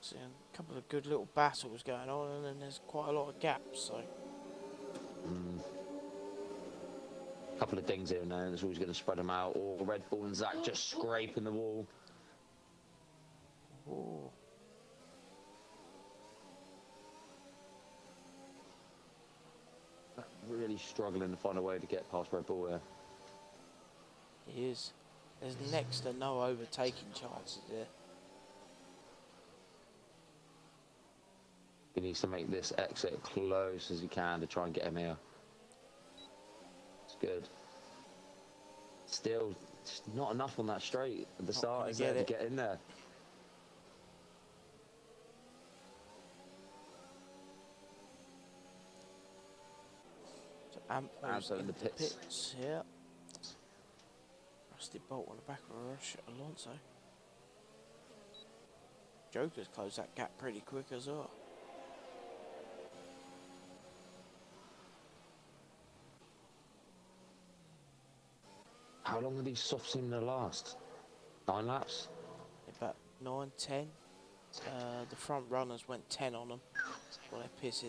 Seeing a couple of good little battles going on, and then there's quite a lot of gaps, so... Couple of dings here and there, that's always going to spread them out. Or Red Bull and Zach just scraping the wall. Ooh. Really struggling to find a way to get past Red Bull here. He is. There's next to no overtaking chances there. He needs to make this exit close as he can to try and get him here. It's good. Still, just not enough on that straight at the start, is there, to get in there? So Ampo's in in the the pits. pits, yeah. Rusty Bolt on the back of Rush Alonso. Joker's closed that gap pretty quick as well. How long are these softs seem to last? 9 laps? About 9, 10. The front runners went 10 on them. Well, they pissed.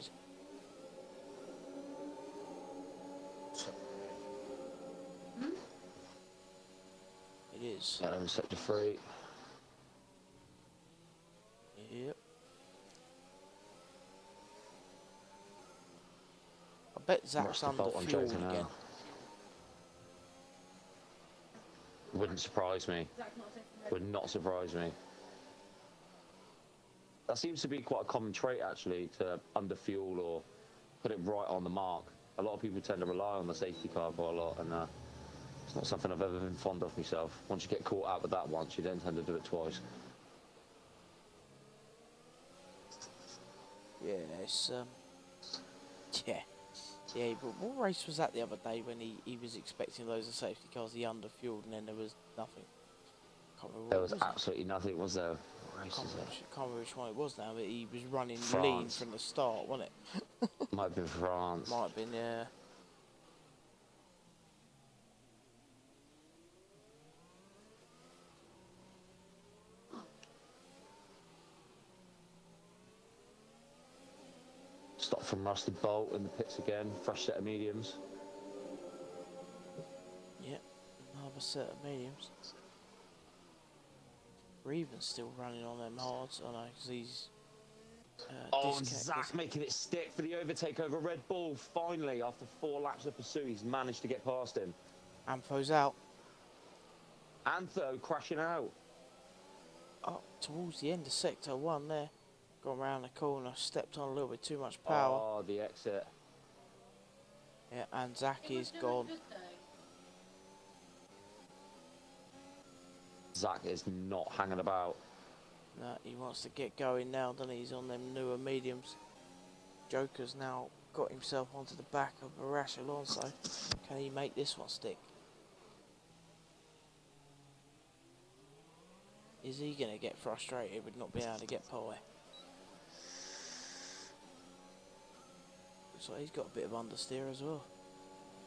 It is. Yeah, in sector 3. Yep. I bet Zach's Rusty under Bolt on fuel Joker now. again. Wouldn't surprise me. Would not surprise me. That seems to be quite a common trait, actually, to underfuel or put it right on the mark. A lot of people tend to rely on the safety car quite a lot, and it's not something I've ever been fond of myself. Once you get caught out with that once, you don't tend to do it twice. Yeah, it's yeah. Yeah, but what race was that the other day when he was expecting loads of safety cars, he underfueled, and then there was nothing? can't remember what There it was was now. absolutely nothing, was there? Race Can't is remember, it? can't remember which one it was now, but he was running lean France. from the start, wasn't it? Might have been France. Might have been, yeah. Stop from Rusty Bolt in the pits again. Fresh set of mediums. Yep, another set of mediums. Reeven's still running on them hards, I know, because he's Oh, and disconnected. Zach making it stick for the overtake over Red Bull. Finally, after 4 laps of pursuit, he's managed to get past him. Ampho's out. Antho crashing out. Up towards the end of sector 1 there. Gone round the corner, stepped on a little bit too much power. Oh, the exit. Yeah, and Zach is gone. Zach is not hanging about. No, he wants to get going now, doesn't he? He's on them newer mediums. Joker's now got himself onto the back of Arash Alonso. Can he make this one stick? Is he going to get frustrated with not being able to get pie? Looks like he's got a bit of understeer as well.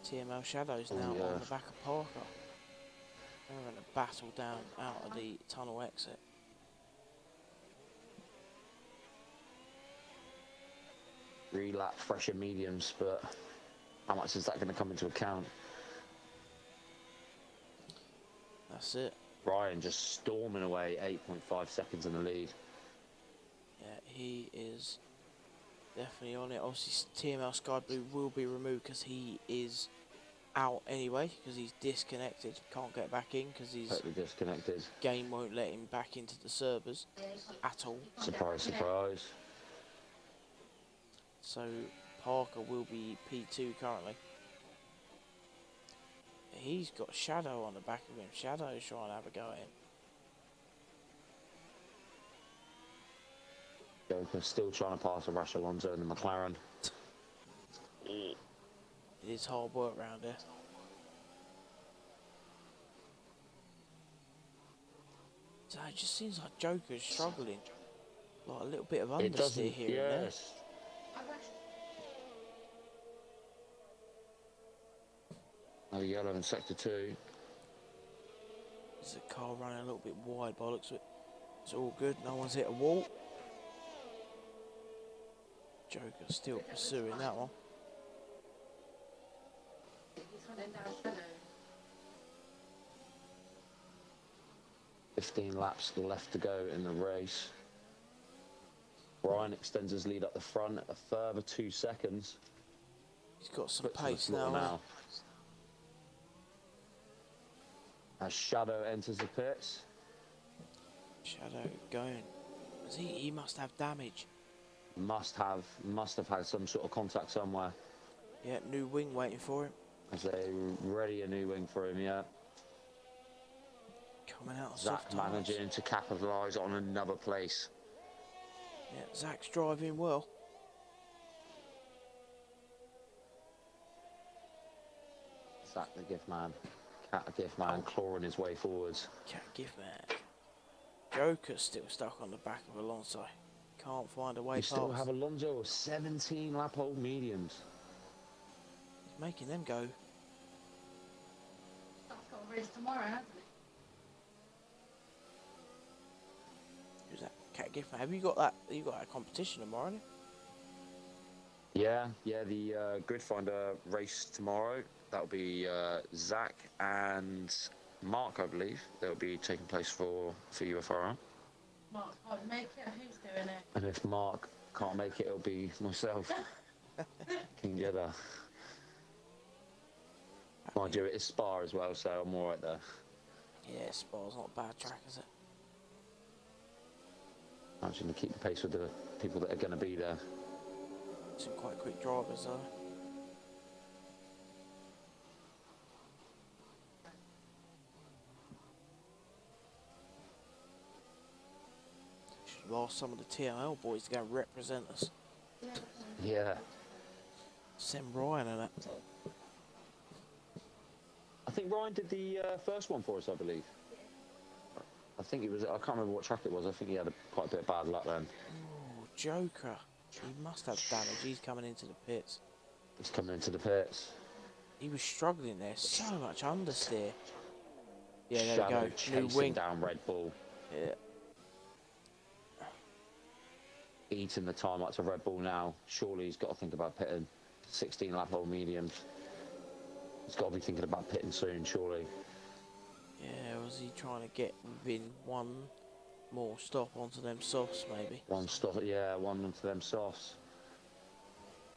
TML Shadows now on the back of Parker. They're in a battle down out of the tunnel exit. Relap fresher mediums, but how much is that going to come into account? That's it. Ryan just storming away, 8.5 seconds in the lead. Yeah, he is definitely on it. Obviously, TML Sky Blue will be removed because he is out anyway, because he's disconnected. Can't get back in because his Totally disconnected. game won't let him back into the servers at all. Surprise, surprise. So Parker will be P2 currently. He's got Shadow on the back of him. Shadow's trying to have a go at him. Joker still trying to pass Arash Alonso in the McLaren. It is hard work round here. So it just seems like Joker's struggling. Like a little bit of understeer here and there. Yes. Oh, yellow in sector 2. There's a car running a little bit wide by the looks of it. It's all good, no one's hit a wall. Joker's still pursuing that one. 15 laps left to go in the race. Ryan extends his lead up the front a further 2 seconds. He's got some Puts him pace floor now. As Shadow enters the pits. Shadow going. He must have damage. Must have had some sort of contact somewhere. Yeah, new wing waiting for him. As they ready a new wing for him, yeah. Coming out of Zach soft tyres. managing to capitalise on another place. Yeah, Zach's driving well. Zach the gift man. Cat the gift man clawing his way forwards. Cat gift man. Joker's still stuck on the back of Alonso. Can't find a way You past. still have Alonso with 17 lap old mediums. He's making them go. That's got a race tomorrow, hasn't it? Who's that? Cat gift man. Have you got that? You got that competition tomorrow? Haven't you? Yeah, the Grid Finder race tomorrow. That'll be Zach and Mark, I believe. That'll be taking place for UFRL. Mark can't make it. Who's doing it? And if Mark can't make it, it'll be myself, King Jeddah. Mind you, it is Spa as well, so I'm alright there. Yeah, Spa's not a bad track, is it? I'm just going to keep the pace with the people that are going to be there. Some quite quick drivers though. Should have asked some of the TML boys to go represent us. Yeah. Send Ryan and that. I think Ryan did the first one for us, I believe. think he was. I can't remember what track it was. I think he had quite a bit of bad luck then. Oh, Joker. He must have damage. He's coming into the pits. He's coming into the pits. He was struggling there. So much understeer. Yeah, there Shadow we go. chasing New wing. down Red Bull. Yeah. Eating the time up to Red Bull now. Surely he's got to think about pitting. 16 lap old mediums. He's got to be thinking about pitting soon, surely. Yeah, was he trying to get within one more stop onto them softs, maybe? One stop, yeah, one onto them softs.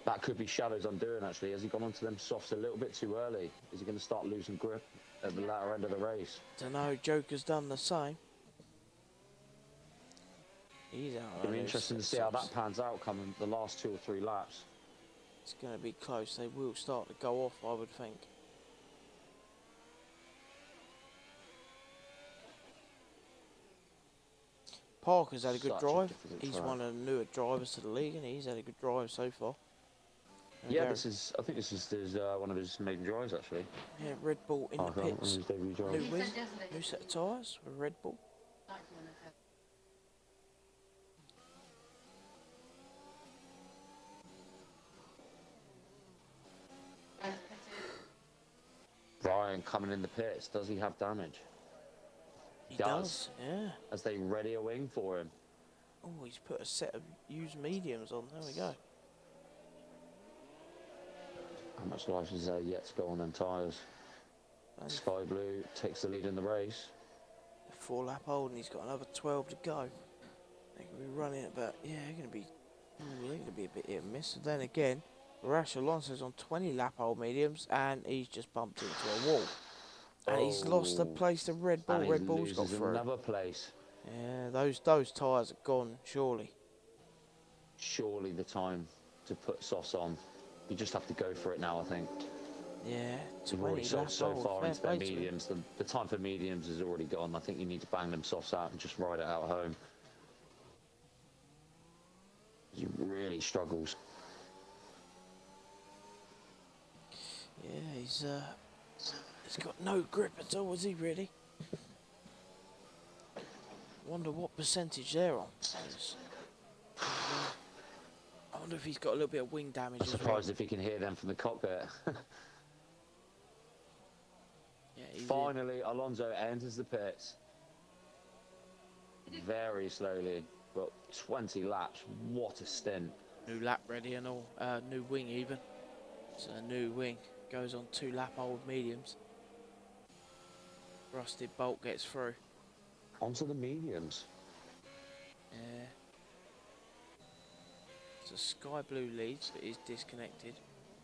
That could be Shadow's undoing, actually. Has he gone onto them softs a little bit too early? Is he going to start losing grip at the latter end of the race? Don't know. Joker's done the same. He's out. It'll be interesting to see how that pans out coming the last 2 or 3 laps. It's going to be close. They will start to go off, I would think. Parker's had a good drive. He's one of the newer drivers to the league, and he's had a good drive so far. And yeah, I think this is one of his maiden drives, actually. Yeah, Red Bull in the pits. His debut drive. New wing, new set of tyres with Red Bull. Ryan coming in the pits. Does he have damage? He does, yeah. As they ready a wing for him. Oh, he's put a set of used mediums on. There we go. How much life is there yet to go on them tyres? Sky Blue takes the lead in the race. A 4-lap hold, and he's got another 12 to go. They're going to be running about, yeah, they're going to be a bit hit and miss. And then again, Rash Alonso's on 20-lap hold mediums, and he's just bumped into a wall. And he's lost the place to Red Bull. Red Bull's got through. Another place. Yeah, those tyres are gone, surely. Surely the time to put softs on. You just have to go for it now, I think. Yeah, You've already sold so far into their mediums. The time for mediums is already gone. I think you need to bang them softs out and just ride it out home. He really struggles. Yeah, he's got no grip at all, is he really? Wonder what percentage they're on. I wonder if he's got a little bit of wing damage. I'm surprised if he can hear them from the cockpit. Yeah, finally, Alonso enters the pits. Very slowly, but 20 laps. What a stint. New lap ready and all. New wing even. So a new wing goes on 2-lap old mediums. Rusted Bolt gets through. Onto the mediums. Yeah. So Sky Blue leads, but is disconnected.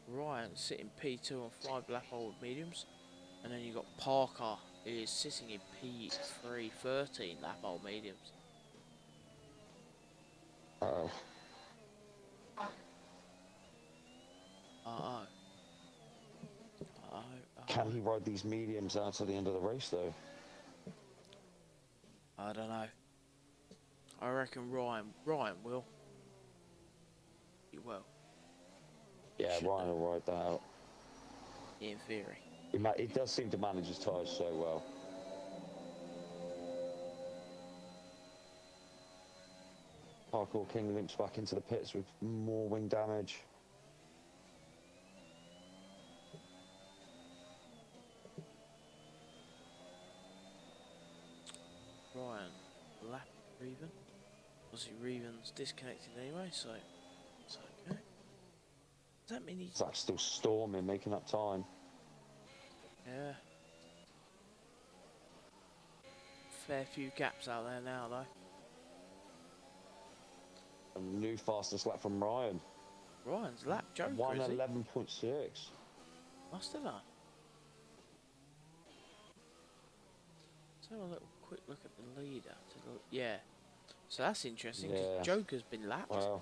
Ryan sitting P2 on 5-lap old mediums. And then you've got Parker, who is sitting in P3, 13-lap old mediums. Uh-oh. Uh-oh. Can he ride these mediums out to the end of the race, though? I don't know. I reckon Ryan will. He will. Yeah, Ryan will ride that out. In theory. He does seem to manage his tyres so well. Parkour King limps back into the pits with more wing damage. Ryan, lap Reven. Obviously Reven's disconnected anyway, so it's okay. Does that mean he's... Zach's still storming, making up time. Yeah. Fair few gaps out there now, though. A new fastest lap from Ryan. Ryan's lap Joker, 1:11.6. Must have done. Let's have a little quick look at the leader. Yeah. So that's interesting, because Joker's been lapped. Wow.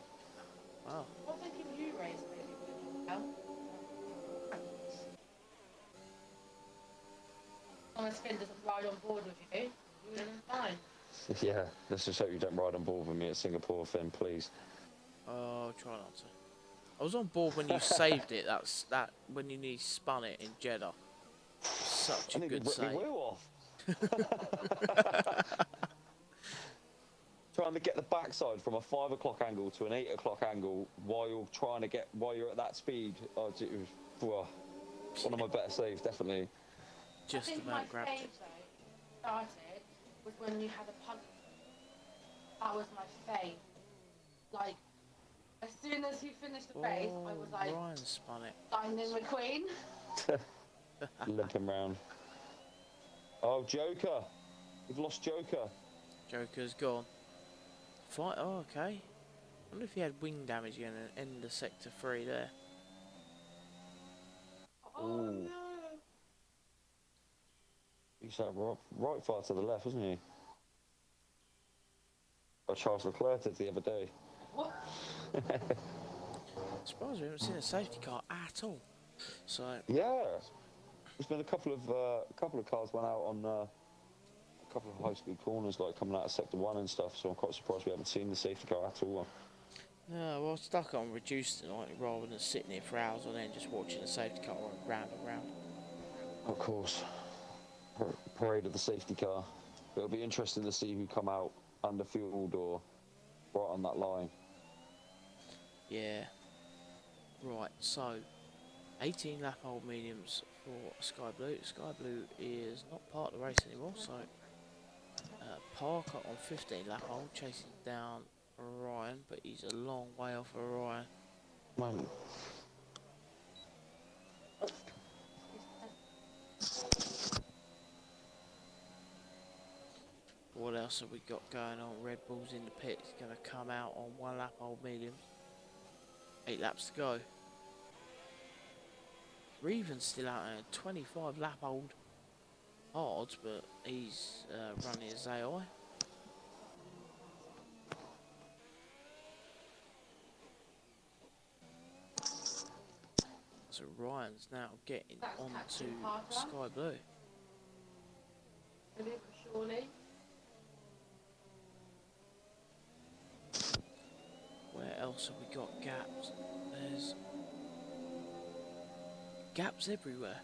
Wow. What they give you race, baby? Thomas Finn doesn't ride on board with you. You're fine. Yeah, let's just hope you don't ride on board with me at Singapore, Finn, please. Oh, try not to. I was on board when you saved it. That when you nearly spun it in Jeddah. Such a good save. Wheel off. trying to get the backside from a 5 o'clock angle to an 8 o'clock angle while you're at that speed. Oh, it was one of my better saves, definitely. Just I think about my grabbed fave it. though started was when you had a punt. That was my fave. Like, as soon as he finished the race, I was like, Ryan spun it. Lightning McQueen. Limping round. Oh, Joker. We've lost Joker. Joker's gone. Fight. Oh, okay. I wonder if he had wing damage again and end the sector 3 there. Oh Ooh. no. He's that right far to the left, wasn't he? Oh, Charles Leclerc did the other day. What? I suppose we haven't seen a safety car at all. So Yeah. There's been a couple of cars went out on a couple of high-speed corners, like coming out of Sector 1 and stuff, so I'm quite surprised we haven't seen the safety car at all. no, well, stuck on reduced tonight rather than sitting here for hours on end just watching the safety car run round and round. Of course. Parade of the safety car. It'll be interesting to see who come out underfueled or right on that line. Yeah. Right, so 18 lap old mediums for Sky Blue. Sky Blue is not part of the race anymore, so Parker on 15 lap old chasing down Ryan, but he's a long way off of Ryan. Man. What else have we got going on? Red Bull's in the pit. He's going to come out on 1 lap old mediums. 8 laps to go. Reven's still out there, 25 lap old hards, but he's running his AI. So Ryan's now getting onto Sky Blue. Surely. Where else have we got gaps? There's gaps everywhere.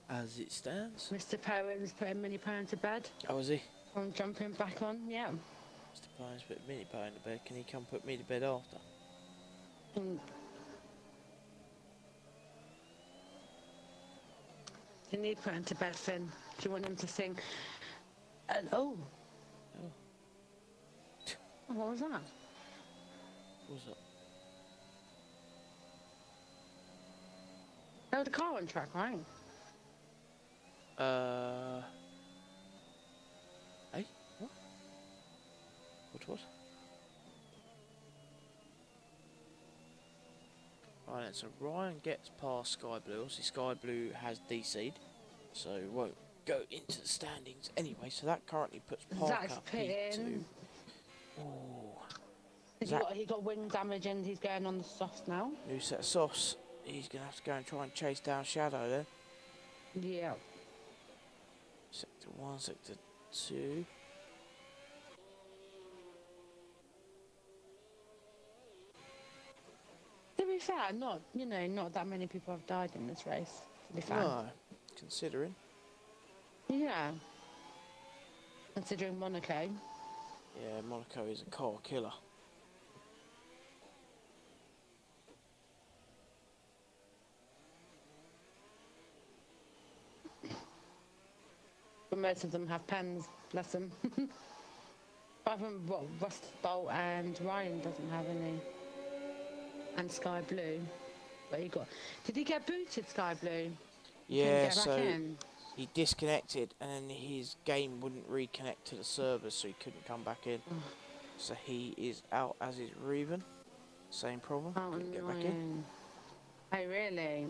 As it stands. Mr. Poe's putting Mini Poe to bed. Oh, is he? I'm jumping back on, yeah. Mr. Poe's put Mini Poe in the bed. Can he come put me to bed after? Mm. You need put him to bed, Finn. Do you want him to sing? Oh. Oh. What was that? What was that? That was a car on track, right? Hey? What? What? Right then, so Ryan gets past Sky Blue. Obviously Sky Blue has DC'd, so won't go into the standings anyway, so that currently puts Parker Zach's P2. pitting. Ooh. He got wing damage and he's going on the softs now. New set of softs. He's going to have to go and try and chase down Shadow then. Yeah. Sector 1, Sector 2. To be fair, not that many people have died in this race, to be fair. No, considering. Yeah. Considering Monaco. Yeah, Monaco is a car killer. But most of them have pens, bless them. Apart from what, Rust Bolt and Ryan doesn't have any. And Sky Blue. But did he get booted, Sky Blue? Yeah, Get back so in? he disconnected and then his game wouldn't reconnect to the server, so he couldn't come back in. So he is out as is Reven. Same problem. Oh, Couldn't get back in. Oh, really?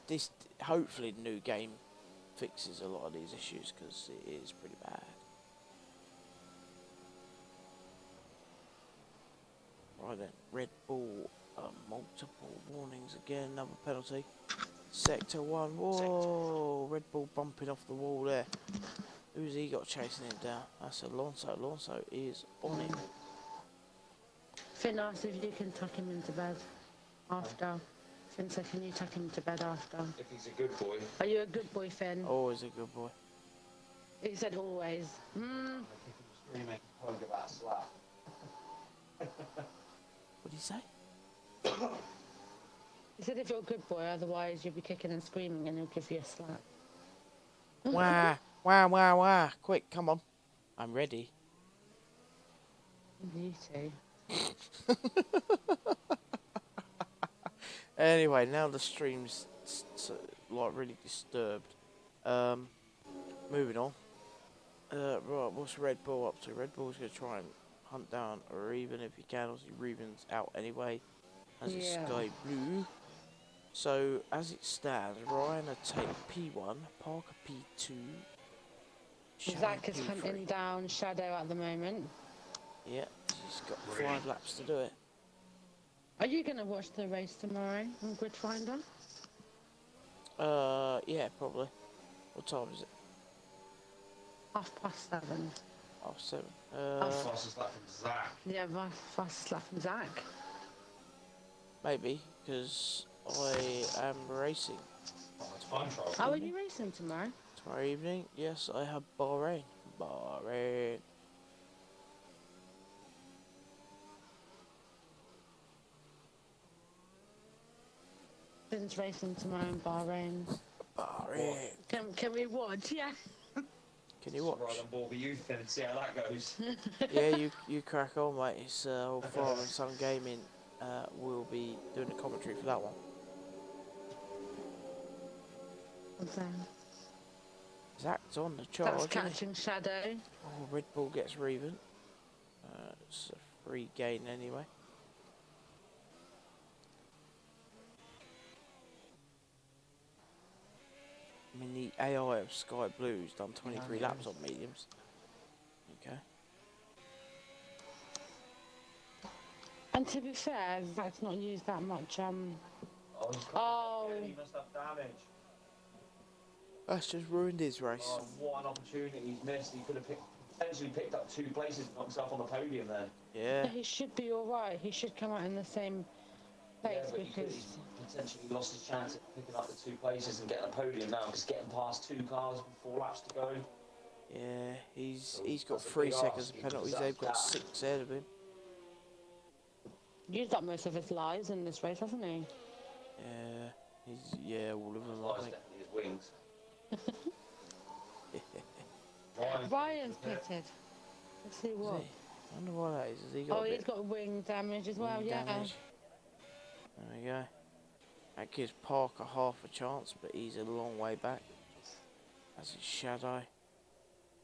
This hopefully the new game fixes a lot of these issues because it is pretty bad. Right then, Red Bull, multiple warnings again, another penalty. Sector 1, whoa, Red Bull bumping off the wall there. Who's he got chasing him down? That's Alonso. Alonso is on it. Finn asked if you can tuck him into bed after. Finn said, can you tuck him to bed after? If he's a good boy. Are you a good boy, Finn? Always a good boy. He said always. Screaming, don't give that a slap. What did he say? He said if you're a good boy, otherwise you'll be kicking and screaming and he'll give you a slap. Wah, wah, wah, wah. Quick, come on. I'm ready. You too. Anyway, now the stream's like really disturbed. Moving on. Right, what's Red Bull up to? Red Bull's gonna try and hunt down a Reven if he can. Obviously, Reven's out anyway, as it's Yeah. Sky Blue. So as it stands, Ryan will take P1, Parker P2, Shadow Zach is P3. hunting down Shadow at the moment. Yeah, he's got 5 laps to do it. Are you going to watch the race tomorrow on Grid Finder? Yeah, probably. What time is it? 7:30. Oh, 7. Fastest lap from Zach. Yeah, fastest lap from Zach. Maybe, because I am racing Time trial. Oh, are you racing tomorrow? tomorrow evening. Yes, I have Bahrain. Bahrain. Finn's racing tomorrow in Bahrain. Bahrain. Can we watch? Yeah. Can you watch? Ride on board with you then and see how that goes. Yeah, you crack on, mate. It's all Father and Son Gaming. Will be doing the commentary for that one. Okay. Zach's on the charge. That's Isn't he? catching Shadow. Oh, Red Bull gets Reven. It's a free gain anyway. I mean, the AI of Sky Blue's done 23 laps on mediums. Okay. And to be fair, Zach's not used that much. Oh. Oh. He must have damage. That's just ruined his race. Oh, what an opportunity he's missed. He could have potentially picked up 2 places and got himself on the podium there. Yeah. He should be all right. He should come out in the same place But because he's potentially lost his chance at picking up the 2 places and getting a podium now because getting past 2 cars with 4 laps to go. Yeah, he's got 3 seconds of penalties. They've got 6 ahead of him. used up most of his lives in this race, hasn't he? Yeah, all of them. I think. Definitely his wings. Ryan's pitted. Let's see what. I wonder why that is. Has he got Oh, a he's bit got wing damage as well, wing yeah. damage? There we go. That gives Parker half a chance, but he's a long way back. As his Shadow.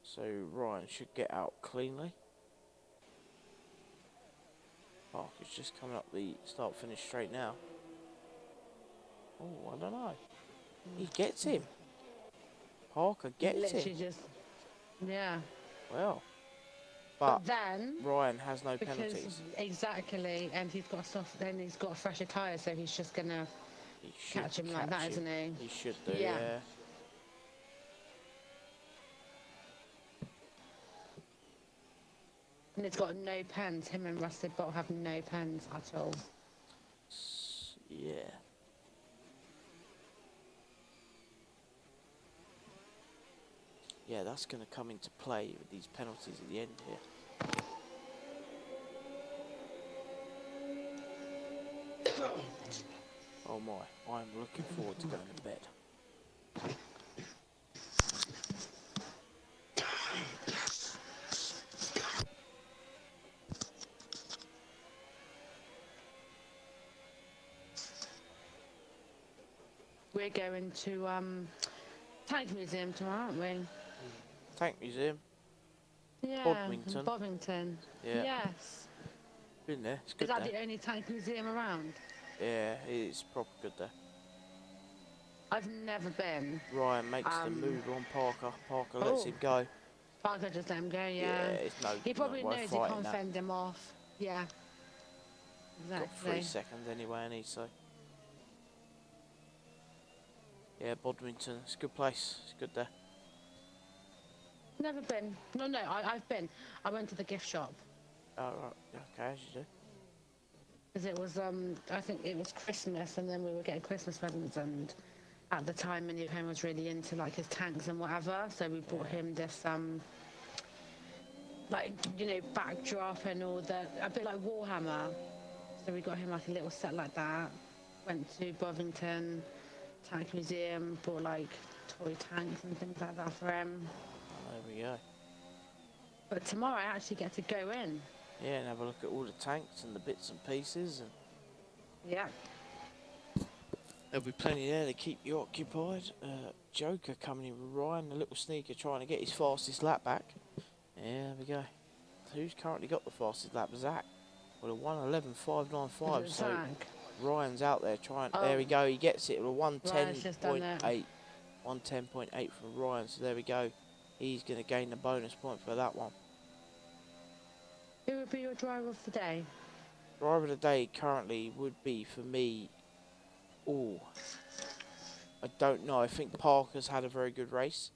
So Ryan should get out cleanly. Parker's just coming up the start-finish straight now. Oh, I don't know. He gets him. Parker gets Literally him. just, yeah. Well, But but then, Ryan has no because penalties. exactly, and he's got he's got a fresher tyre, so he's just gonna He should catch him like that, isn't he? He should do, Yeah. yeah. And he's got no pens. Him and Rusted Bolt have no pens at all. Yeah. Yeah, that's going to come into play with these penalties at the end here. Oh my, I'm looking forward to going to bed. We're going to Tank Museum tomorrow, aren't we? Tank Museum, Yeah. Bodmington. in Bodmington. Yeah. Yes. Been there, it's Is good that there. the only tank museum around? Yeah, it's proper good there. I've never been. Ryan makes the move on Parker. Parker lets Oh. him go. Parker just let him go, yeah. It's no. He probably no worth knows he fighting can't that. fend him off. Yeah. Got 3 Exactly. seconds anyway, and so. Yeah, Bodmington, it's a good place. It's good there. Never been. No, I've been. I went to the gift shop. Oh, right. Okay, as you do. Because it was, I think it was Christmas, and then we were getting Christmas presents, and at the time, and him was really into like his tanks and whatever. So we bought him this like, you know, backdrop and all that, a bit like Warhammer. So we got him like a little set like that. Went to Bovington Tank Museum, bought like toy tanks and things like that for him. There we go. But tomorrow I actually get to go in. Yeah, and have a look at all the tanks and the bits and pieces, and Yeah. there'll be plenty there to keep you occupied. Joker coming in with Ryan, the little sneaker, trying to get his fastest lap back. Yeah, there we go. Who's currently got the fastest lap? Zach. With a 1:11.595. So Zach? Ryan's out there trying. Oh. There we go. He gets it with a Ryan's just done that. 1:10.8. 1:10.8 from Ryan. So there we go. He's going to gain the bonus point for that one. Who would be your driver of the day? Driver of the day currently would be for me. Oh, I don't know. I think Parker's had a very good race.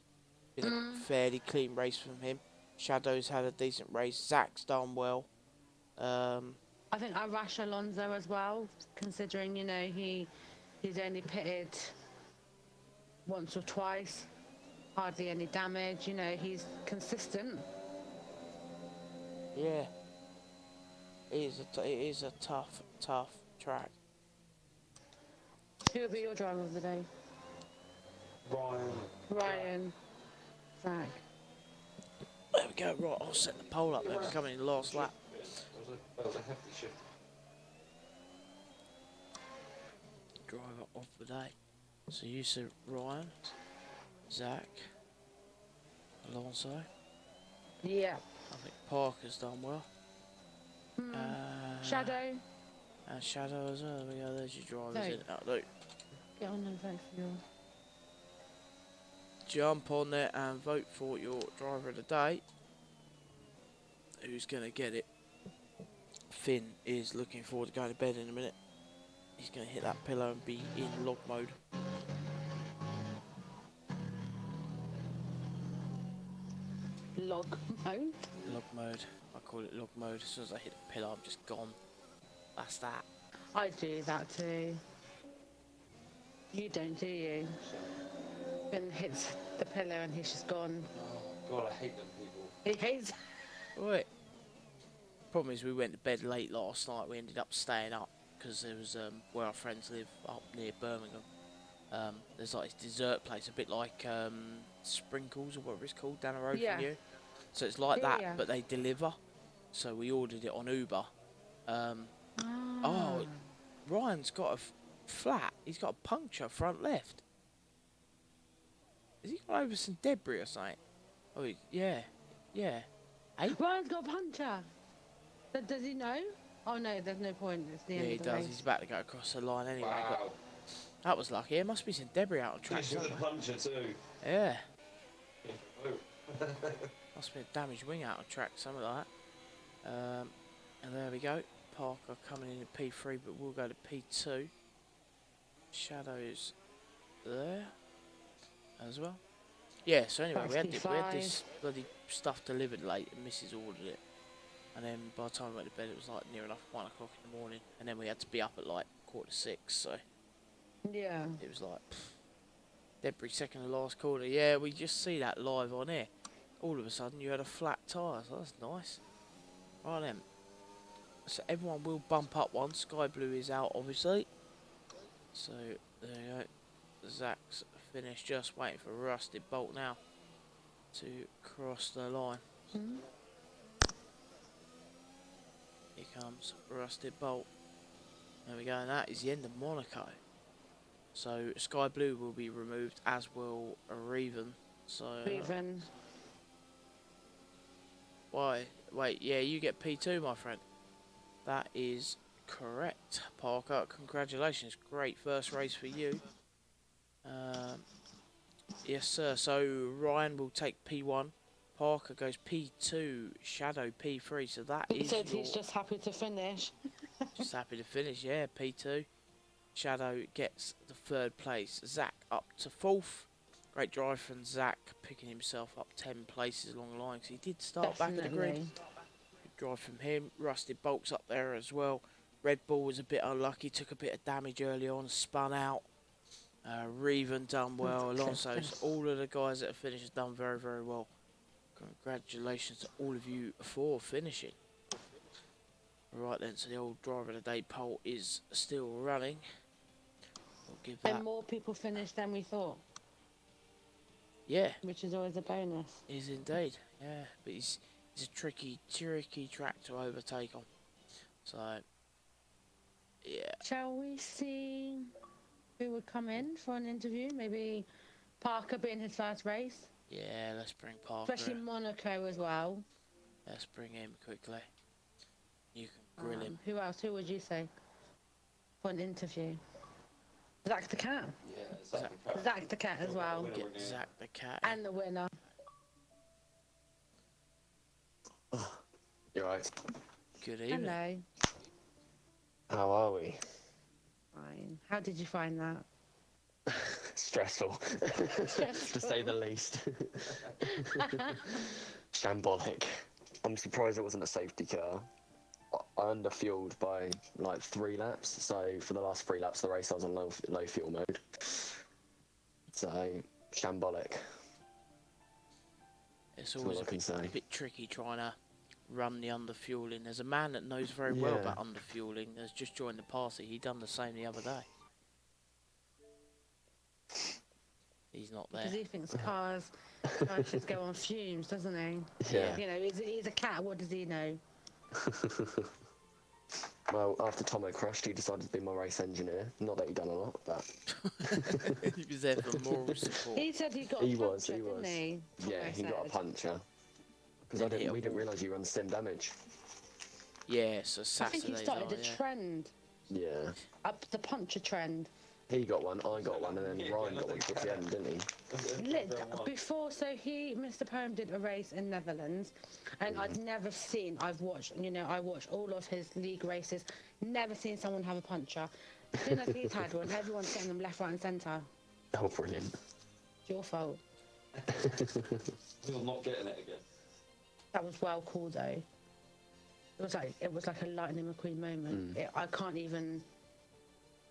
Been a fairly clean race from him. Shadow's had a decent race. Zach's done well. I think Arash Alonso as well, considering, you know, he's only pitted once or twice, hardly any damage, you know, he's consistent. Yeah. It is a tough track. Who would be your driver of the day? Ryan. Zach. There we go. Right, I'll set the pole up there. We're coming in the last lap. That was a hefty shift. Driver of the day. So you said Ryan, Zach, Alonso. Yeah. I think Parker's done well. Shadow. And Shadow as well. There we go. There's your drivers No. in. Oh, look. Get on and vote for your... Jump on there and vote for your driver of the day. Who's going to get it? Finn is looking forward to going to bed in a minute. He's going to hit that pillow and be in log mode. Log mode? Log mode. I call it log mode. As soon as I hit the pillow, I'm just gone. That's that. I do that too. You don't, do you? Finn hits the pillow and he's just gone. Oh, God, I hate them people. He hates... Right. Problem is, we went to bed late last night. We ended up staying up because there was where our friends live up near Birmingham. There's like this dessert place, a bit like Sprinkles or whatever it's called down the road Yeah. from you. So it's like Yeah, that, yeah. but they deliver. So we ordered it on Uber. Oh, Ryan's got a flat. He's got a puncture front left. Has he gone over some debris or something? Oh, yeah. Hey? Ryan's got a puncher. Does he know? Oh no, there's no point. It's the Yeah, end he of the does. race. He's about to go across the line anyway. Wow. But that was lucky. There must be some debris out on track He's with a somewhere. puncher too. Yeah. Oh. Must be a damaged wing out on track, something like that. And there we go. Parker coming in at P3, but we'll go to P2. Shadows there as well. Yeah, so anyway, we had this bloody stuff delivered late and Mrs. ordered it. And then by the time we went to bed, it was like near enough 1 o'clock in the morning. And then we had to be up at like 5:45, so Yeah. it was like debris second to last corner. Yeah, we just see that live on air. All of a sudden, you had a flat tyre, so that's nice. Right then. So everyone will bump up one. Sky Blue is out, obviously. So there you go. Zach's finished, just waiting for Rusted Bolt now to cross the line. Here comes Rusted Bolt. There we go, and that is the end of Monaco. So Sky Blue will be removed, as will Reven. So Even. why? Wait, yeah, you get P2, my friend. That is correct, Parker. Congratulations, great first race for you. Yes, sir. So Ryan will take P1. Parker goes P2. Shadow P3. So that He is said your... he's just happy to finish. Just happy to finish, yeah, P2. Shadow gets the 3rd place. Zach up to 4th. Great drive from Zach, picking himself up 10 places along the line, because he did start back of the grid. Definitely. Good drive from him. Rusted Bolt's up there as well. Red Bull was a bit unlucky, took a bit of damage early on, spun out. Reven done well. Alonso, Goodness. all of the guys that have finished have done very, very well. Congratulations to all of you for finishing. Right then, so the old driver of the day poll is still running. We'll give that. And more people finished than we thought, Yeah, which is always a bonus. is indeed. Yeah, but he's a tricky track to overtake on. So, yeah. Shall we see who would come in for an interview? Maybe Parker being his first race, Yeah, let's bring Parker. especially Monaco as well. Let's bring him quickly. You can grill him. Who else? Who would you say for an interview? Zach the Cat. Yeah, Zach the Cat as well. Get Zach the Cat. And the winner. You're right. Good evening. Hello. How are we? Fine. How did you find that? Stressful, to say the least. Shambolic. I'm surprised it wasn't a safety car. I underfueled by like 3 laps, so for the last 3 laps of the race I was on low fuel mode. So, shambolic. It's That's always all I can say. a bit tricky trying to run the underfueling. There's a man that knows very well Yeah. about underfueling that's just joined the party. He done the same the other day. He's not there. Because he thinks cars should go on fumes, doesn't he? Yeah. You know, he's a cat. What does he know? Well, after Tomo crashed, he decided to be my race engineer. Not that he done a lot, but He was there for moral support. He said he got a He puncture, was, he didn't was. he? yeah, Tomo he got a said. puncher. Because Then hit a we didn't wall. realise you run sim damage. Yeah, so I Saturdays think he started are, a yeah. trend, Yeah. up the puncher trend. He got one, I got one, and then Ryan got one towards the end, didn't he? Before, so Mr. Poem did a race in Netherlands, and I'd never seen, I watched all of his league races, never seen someone have a puncher. As soon as he's had one, everyone's getting them left, right and centre. Oh, brilliant. It's your fault. We're not getting it again. That was well cool though. It was like a Lightning McQueen moment. I can't even,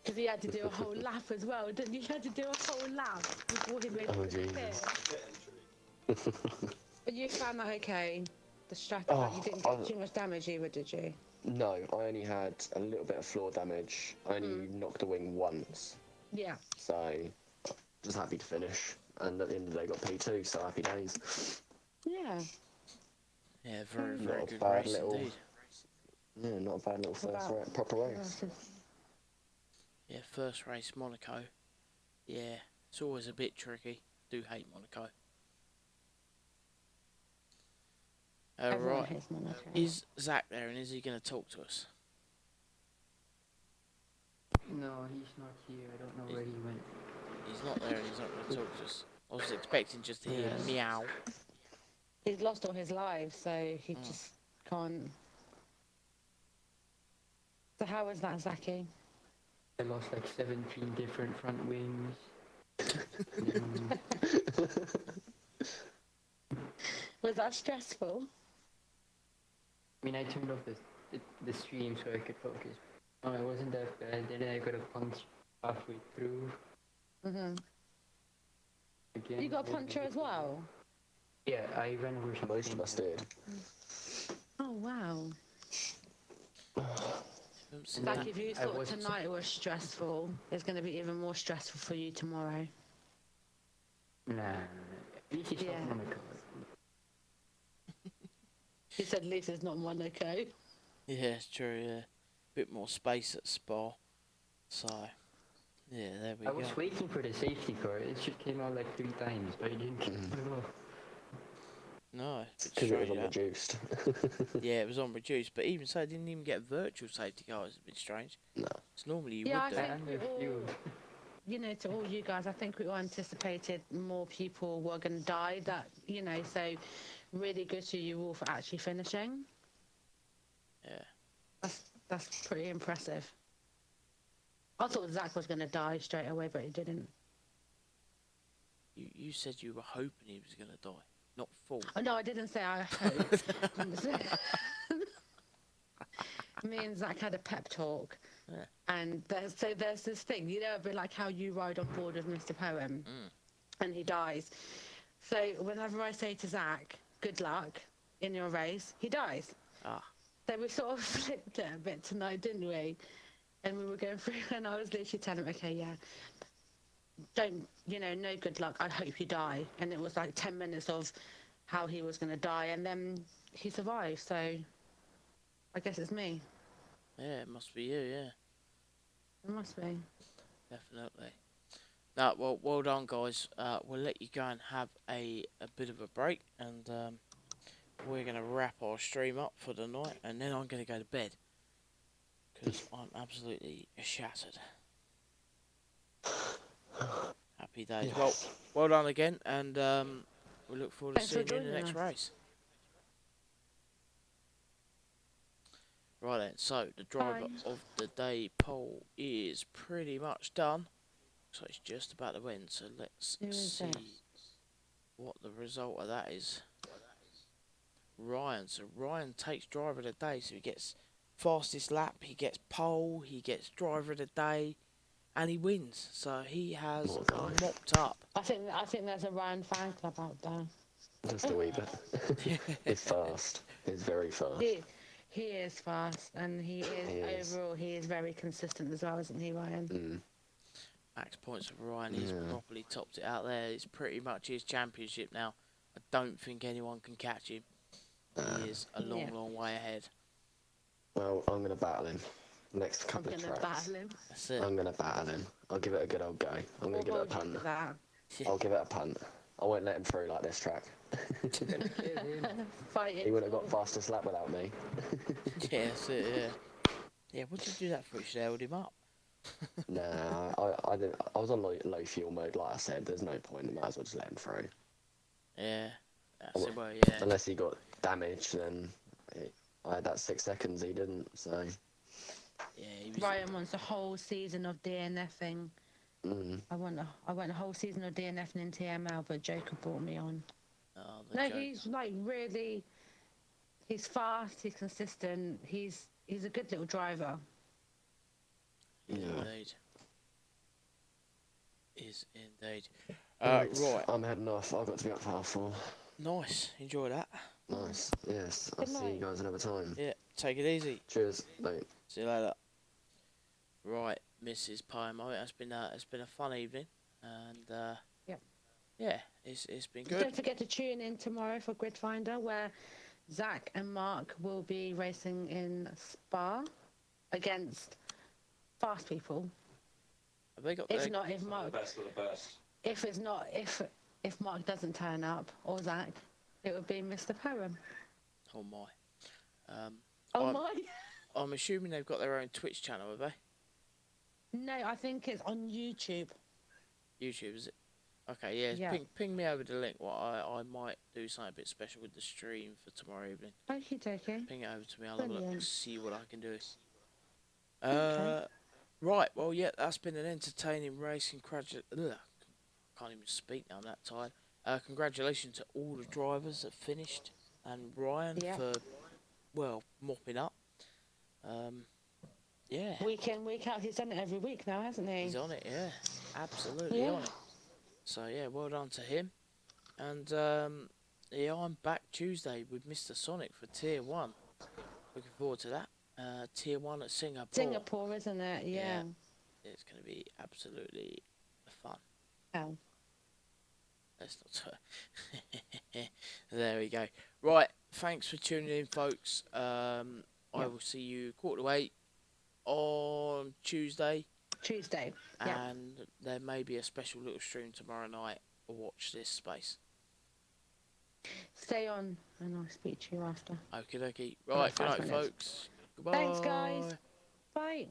because he had to do a whole lap as well, didn't he? He had to do a whole lap before he made Oh, it to the Jesus. pit. But you found that okay? The strategy, Oh, you didn't get too much damage either, did you? No, I only had a little bit of floor damage. I only knocked the wing once, Yeah. so just happy to finish. And at the end of the day, got P2, so happy days. Yeah. Yeah, very, Not very a good bad race little- indeed. Yeah, not a bad little first about- proper race. Yeah, first race, Monaco. Yeah, it's always a bit tricky. Do hate Monaco. Everyone Right, hates Monaco. is Zach there and is he going to talk to us? No, he's not here. I don't know where he went. He's not there and he's not going to talk to us. I was expecting just to hear Yes. meow. He's lost all his life, so he just can't. So how was that, Zaki? I lost like 17 different front wings. Was that stressful? I mean, I turned off the stream so I could focus. No, it wasn't that bad. Then I got a punch halfway through. Mhm. Again, You got a puncher as well? Yeah, I ran over something. Most of us did. Oh wow. Haven't seen Like that. if you I thought wasn't tonight was stressful, it's going to be even more stressful for you tomorrow. Nah. At least it's Yeah. not Monaco. He said at least it's not Monaco. Yeah, it's true, yeah. Bit more space at Spa. So, yeah, there we I go. was waiting for the safety car. It should came out like 3 times, but I didn't put it off. No, it's a bit Because it was strange, on that. reduced. Yeah, it was on reduced, but even so, I didn't even get a virtual safety car. It's a bit strange. No. It's normally you Yeah, would do. I And think the we all, fuel. you know, to all you guys, I think we all anticipated more people were going to die. That, you know, so really good to you all for actually finishing. Yeah. That's pretty impressive. I thought Zach was going to die straight away, but he didn't. You said you were hoping he was going to die, not fall. Oh, no, I didn't say I hope. Me and Zach had a pep talk. Yeah. And there's this thing, you know, a bit like how you ride on board with Mr. Poem, and he dies. So whenever I say to Zach, "Good luck in your race," he dies. Ah, So we sort of flipped it a bit tonight, didn't we? And we were going through, and I was literally telling him, "Okay, yeah, don't, you know, no good luck. I hope you die." And it was like 10 minutes of how he was going to die, and then he survived. So I guess it's me. yeah, it must be you, yeah, It must be. definitely. No, well done, guys. We'll let you go and have a bit of a break, and we're going to wrap our stream up for the night, and then I'm going to go to bed, because I'm absolutely shattered. Happy days. Yes. Well done again, and we look forward to Thanks for seeing you in the joining next us. race. Right then, so the driver Bye. of the day poll is pretty much done. So it's just about to win, so let's Who is see that? what the result of that is. Ryan, so Ryan takes driver of the day, so he gets fastest lap, he gets pole, he gets driver of the day, and he wins. So he has What a guy. mopped up. I think there's a Ryan fan club out there. Just a wee bit. He's fast. He's very fast. He is fast, and he is overall he is very consistent as well, isn't he, Ryan? Max points for Ryan, he's Yeah. properly topped it out there. It's pretty much his championship now. I don't think anyone can catch him. He is a long, Yeah. long way ahead. Well, I'm going to battle him. Next I'm couple of gonna tracks. battle him. That's it. I'm going to battle him. I'll give it a good old go. I'm going to give it a punt. Look at that. I'll give it a punt. I won't let him through like this track. Fighting. He wouldn't have got fastest lap without me. Yeah, that's it, yeah. Yeah, what did you do that for? You should have held him up. Nah, I was on low fuel mode, like I said. There's no point. Might as well just let him through. Yeah, that's it, well, yeah. Unless he got damaged, then I had that 6 seconds. He didn't, so. Yeah, he was, Ryan wants a whole season of DNFing. I want a whole season of DNFing in TML, but Jacob brought me on. oh, the No, joke. he's like really. He's fast. He's consistent. He's a good little driver. Is Yeah. indeed. Is indeed. Right, Right, I'm heading off. I've got to be up for 4:30. nice. Enjoy that. Nice. Yes. I'll Good see you night. guys another time. Yeah, take it easy. Cheers. Mate. See you later. Right, Mrs. Poem. I think it's been a fun evening, and Yep. yeah, it's been Don't good. forget to tune in tomorrow for Grid Finder, where Zach and Mark will be racing in Spa against fast people. Have they got If their, not, if Mark, if it's not, if Mark doesn't turn up or Zach, it would be Mr. Poem. oh my. Oh I'm- my! I'm assuming they've got their own Twitch channel, have they? No, I think it's on YouTube. YouTube, is it? Okay, yeah. Yeah. Ping me over the link. Well, I might do something a bit special with the stream for tomorrow evening. Okie dokie. Ping it over to me. I'll have a look and Brilliant. see what I can do. Okay. Right. Well, yeah, that's been an entertaining race. Can't even speak now. I'm that tired. Congratulations to all the drivers that finished, and Ryan Yeah. for, well, mopping up. Yeah, Week in, week out. He's done it every week now, hasn't he? he's on it. Yeah, absolutely Yeah. on it. So yeah, well done to him. And yeah, I'm back Tuesday with Mr. Sonic for Tier 1. Looking forward to that. Tier 1 at Singapore. Singapore, isn't it? Yeah. It's going to be absolutely fun. Oh. Let's not. There we go. Right, thanks for tuning in, folks. I will see you 7:45 on Tuesday. Tuesday. Yeah. And there may be a special little stream tomorrow night. Watch this space. Stay on, and I'll speak to you after. Okie dokie. Right, good night, 5 minutes. folks. Goodbye. Thanks, guys. Bye.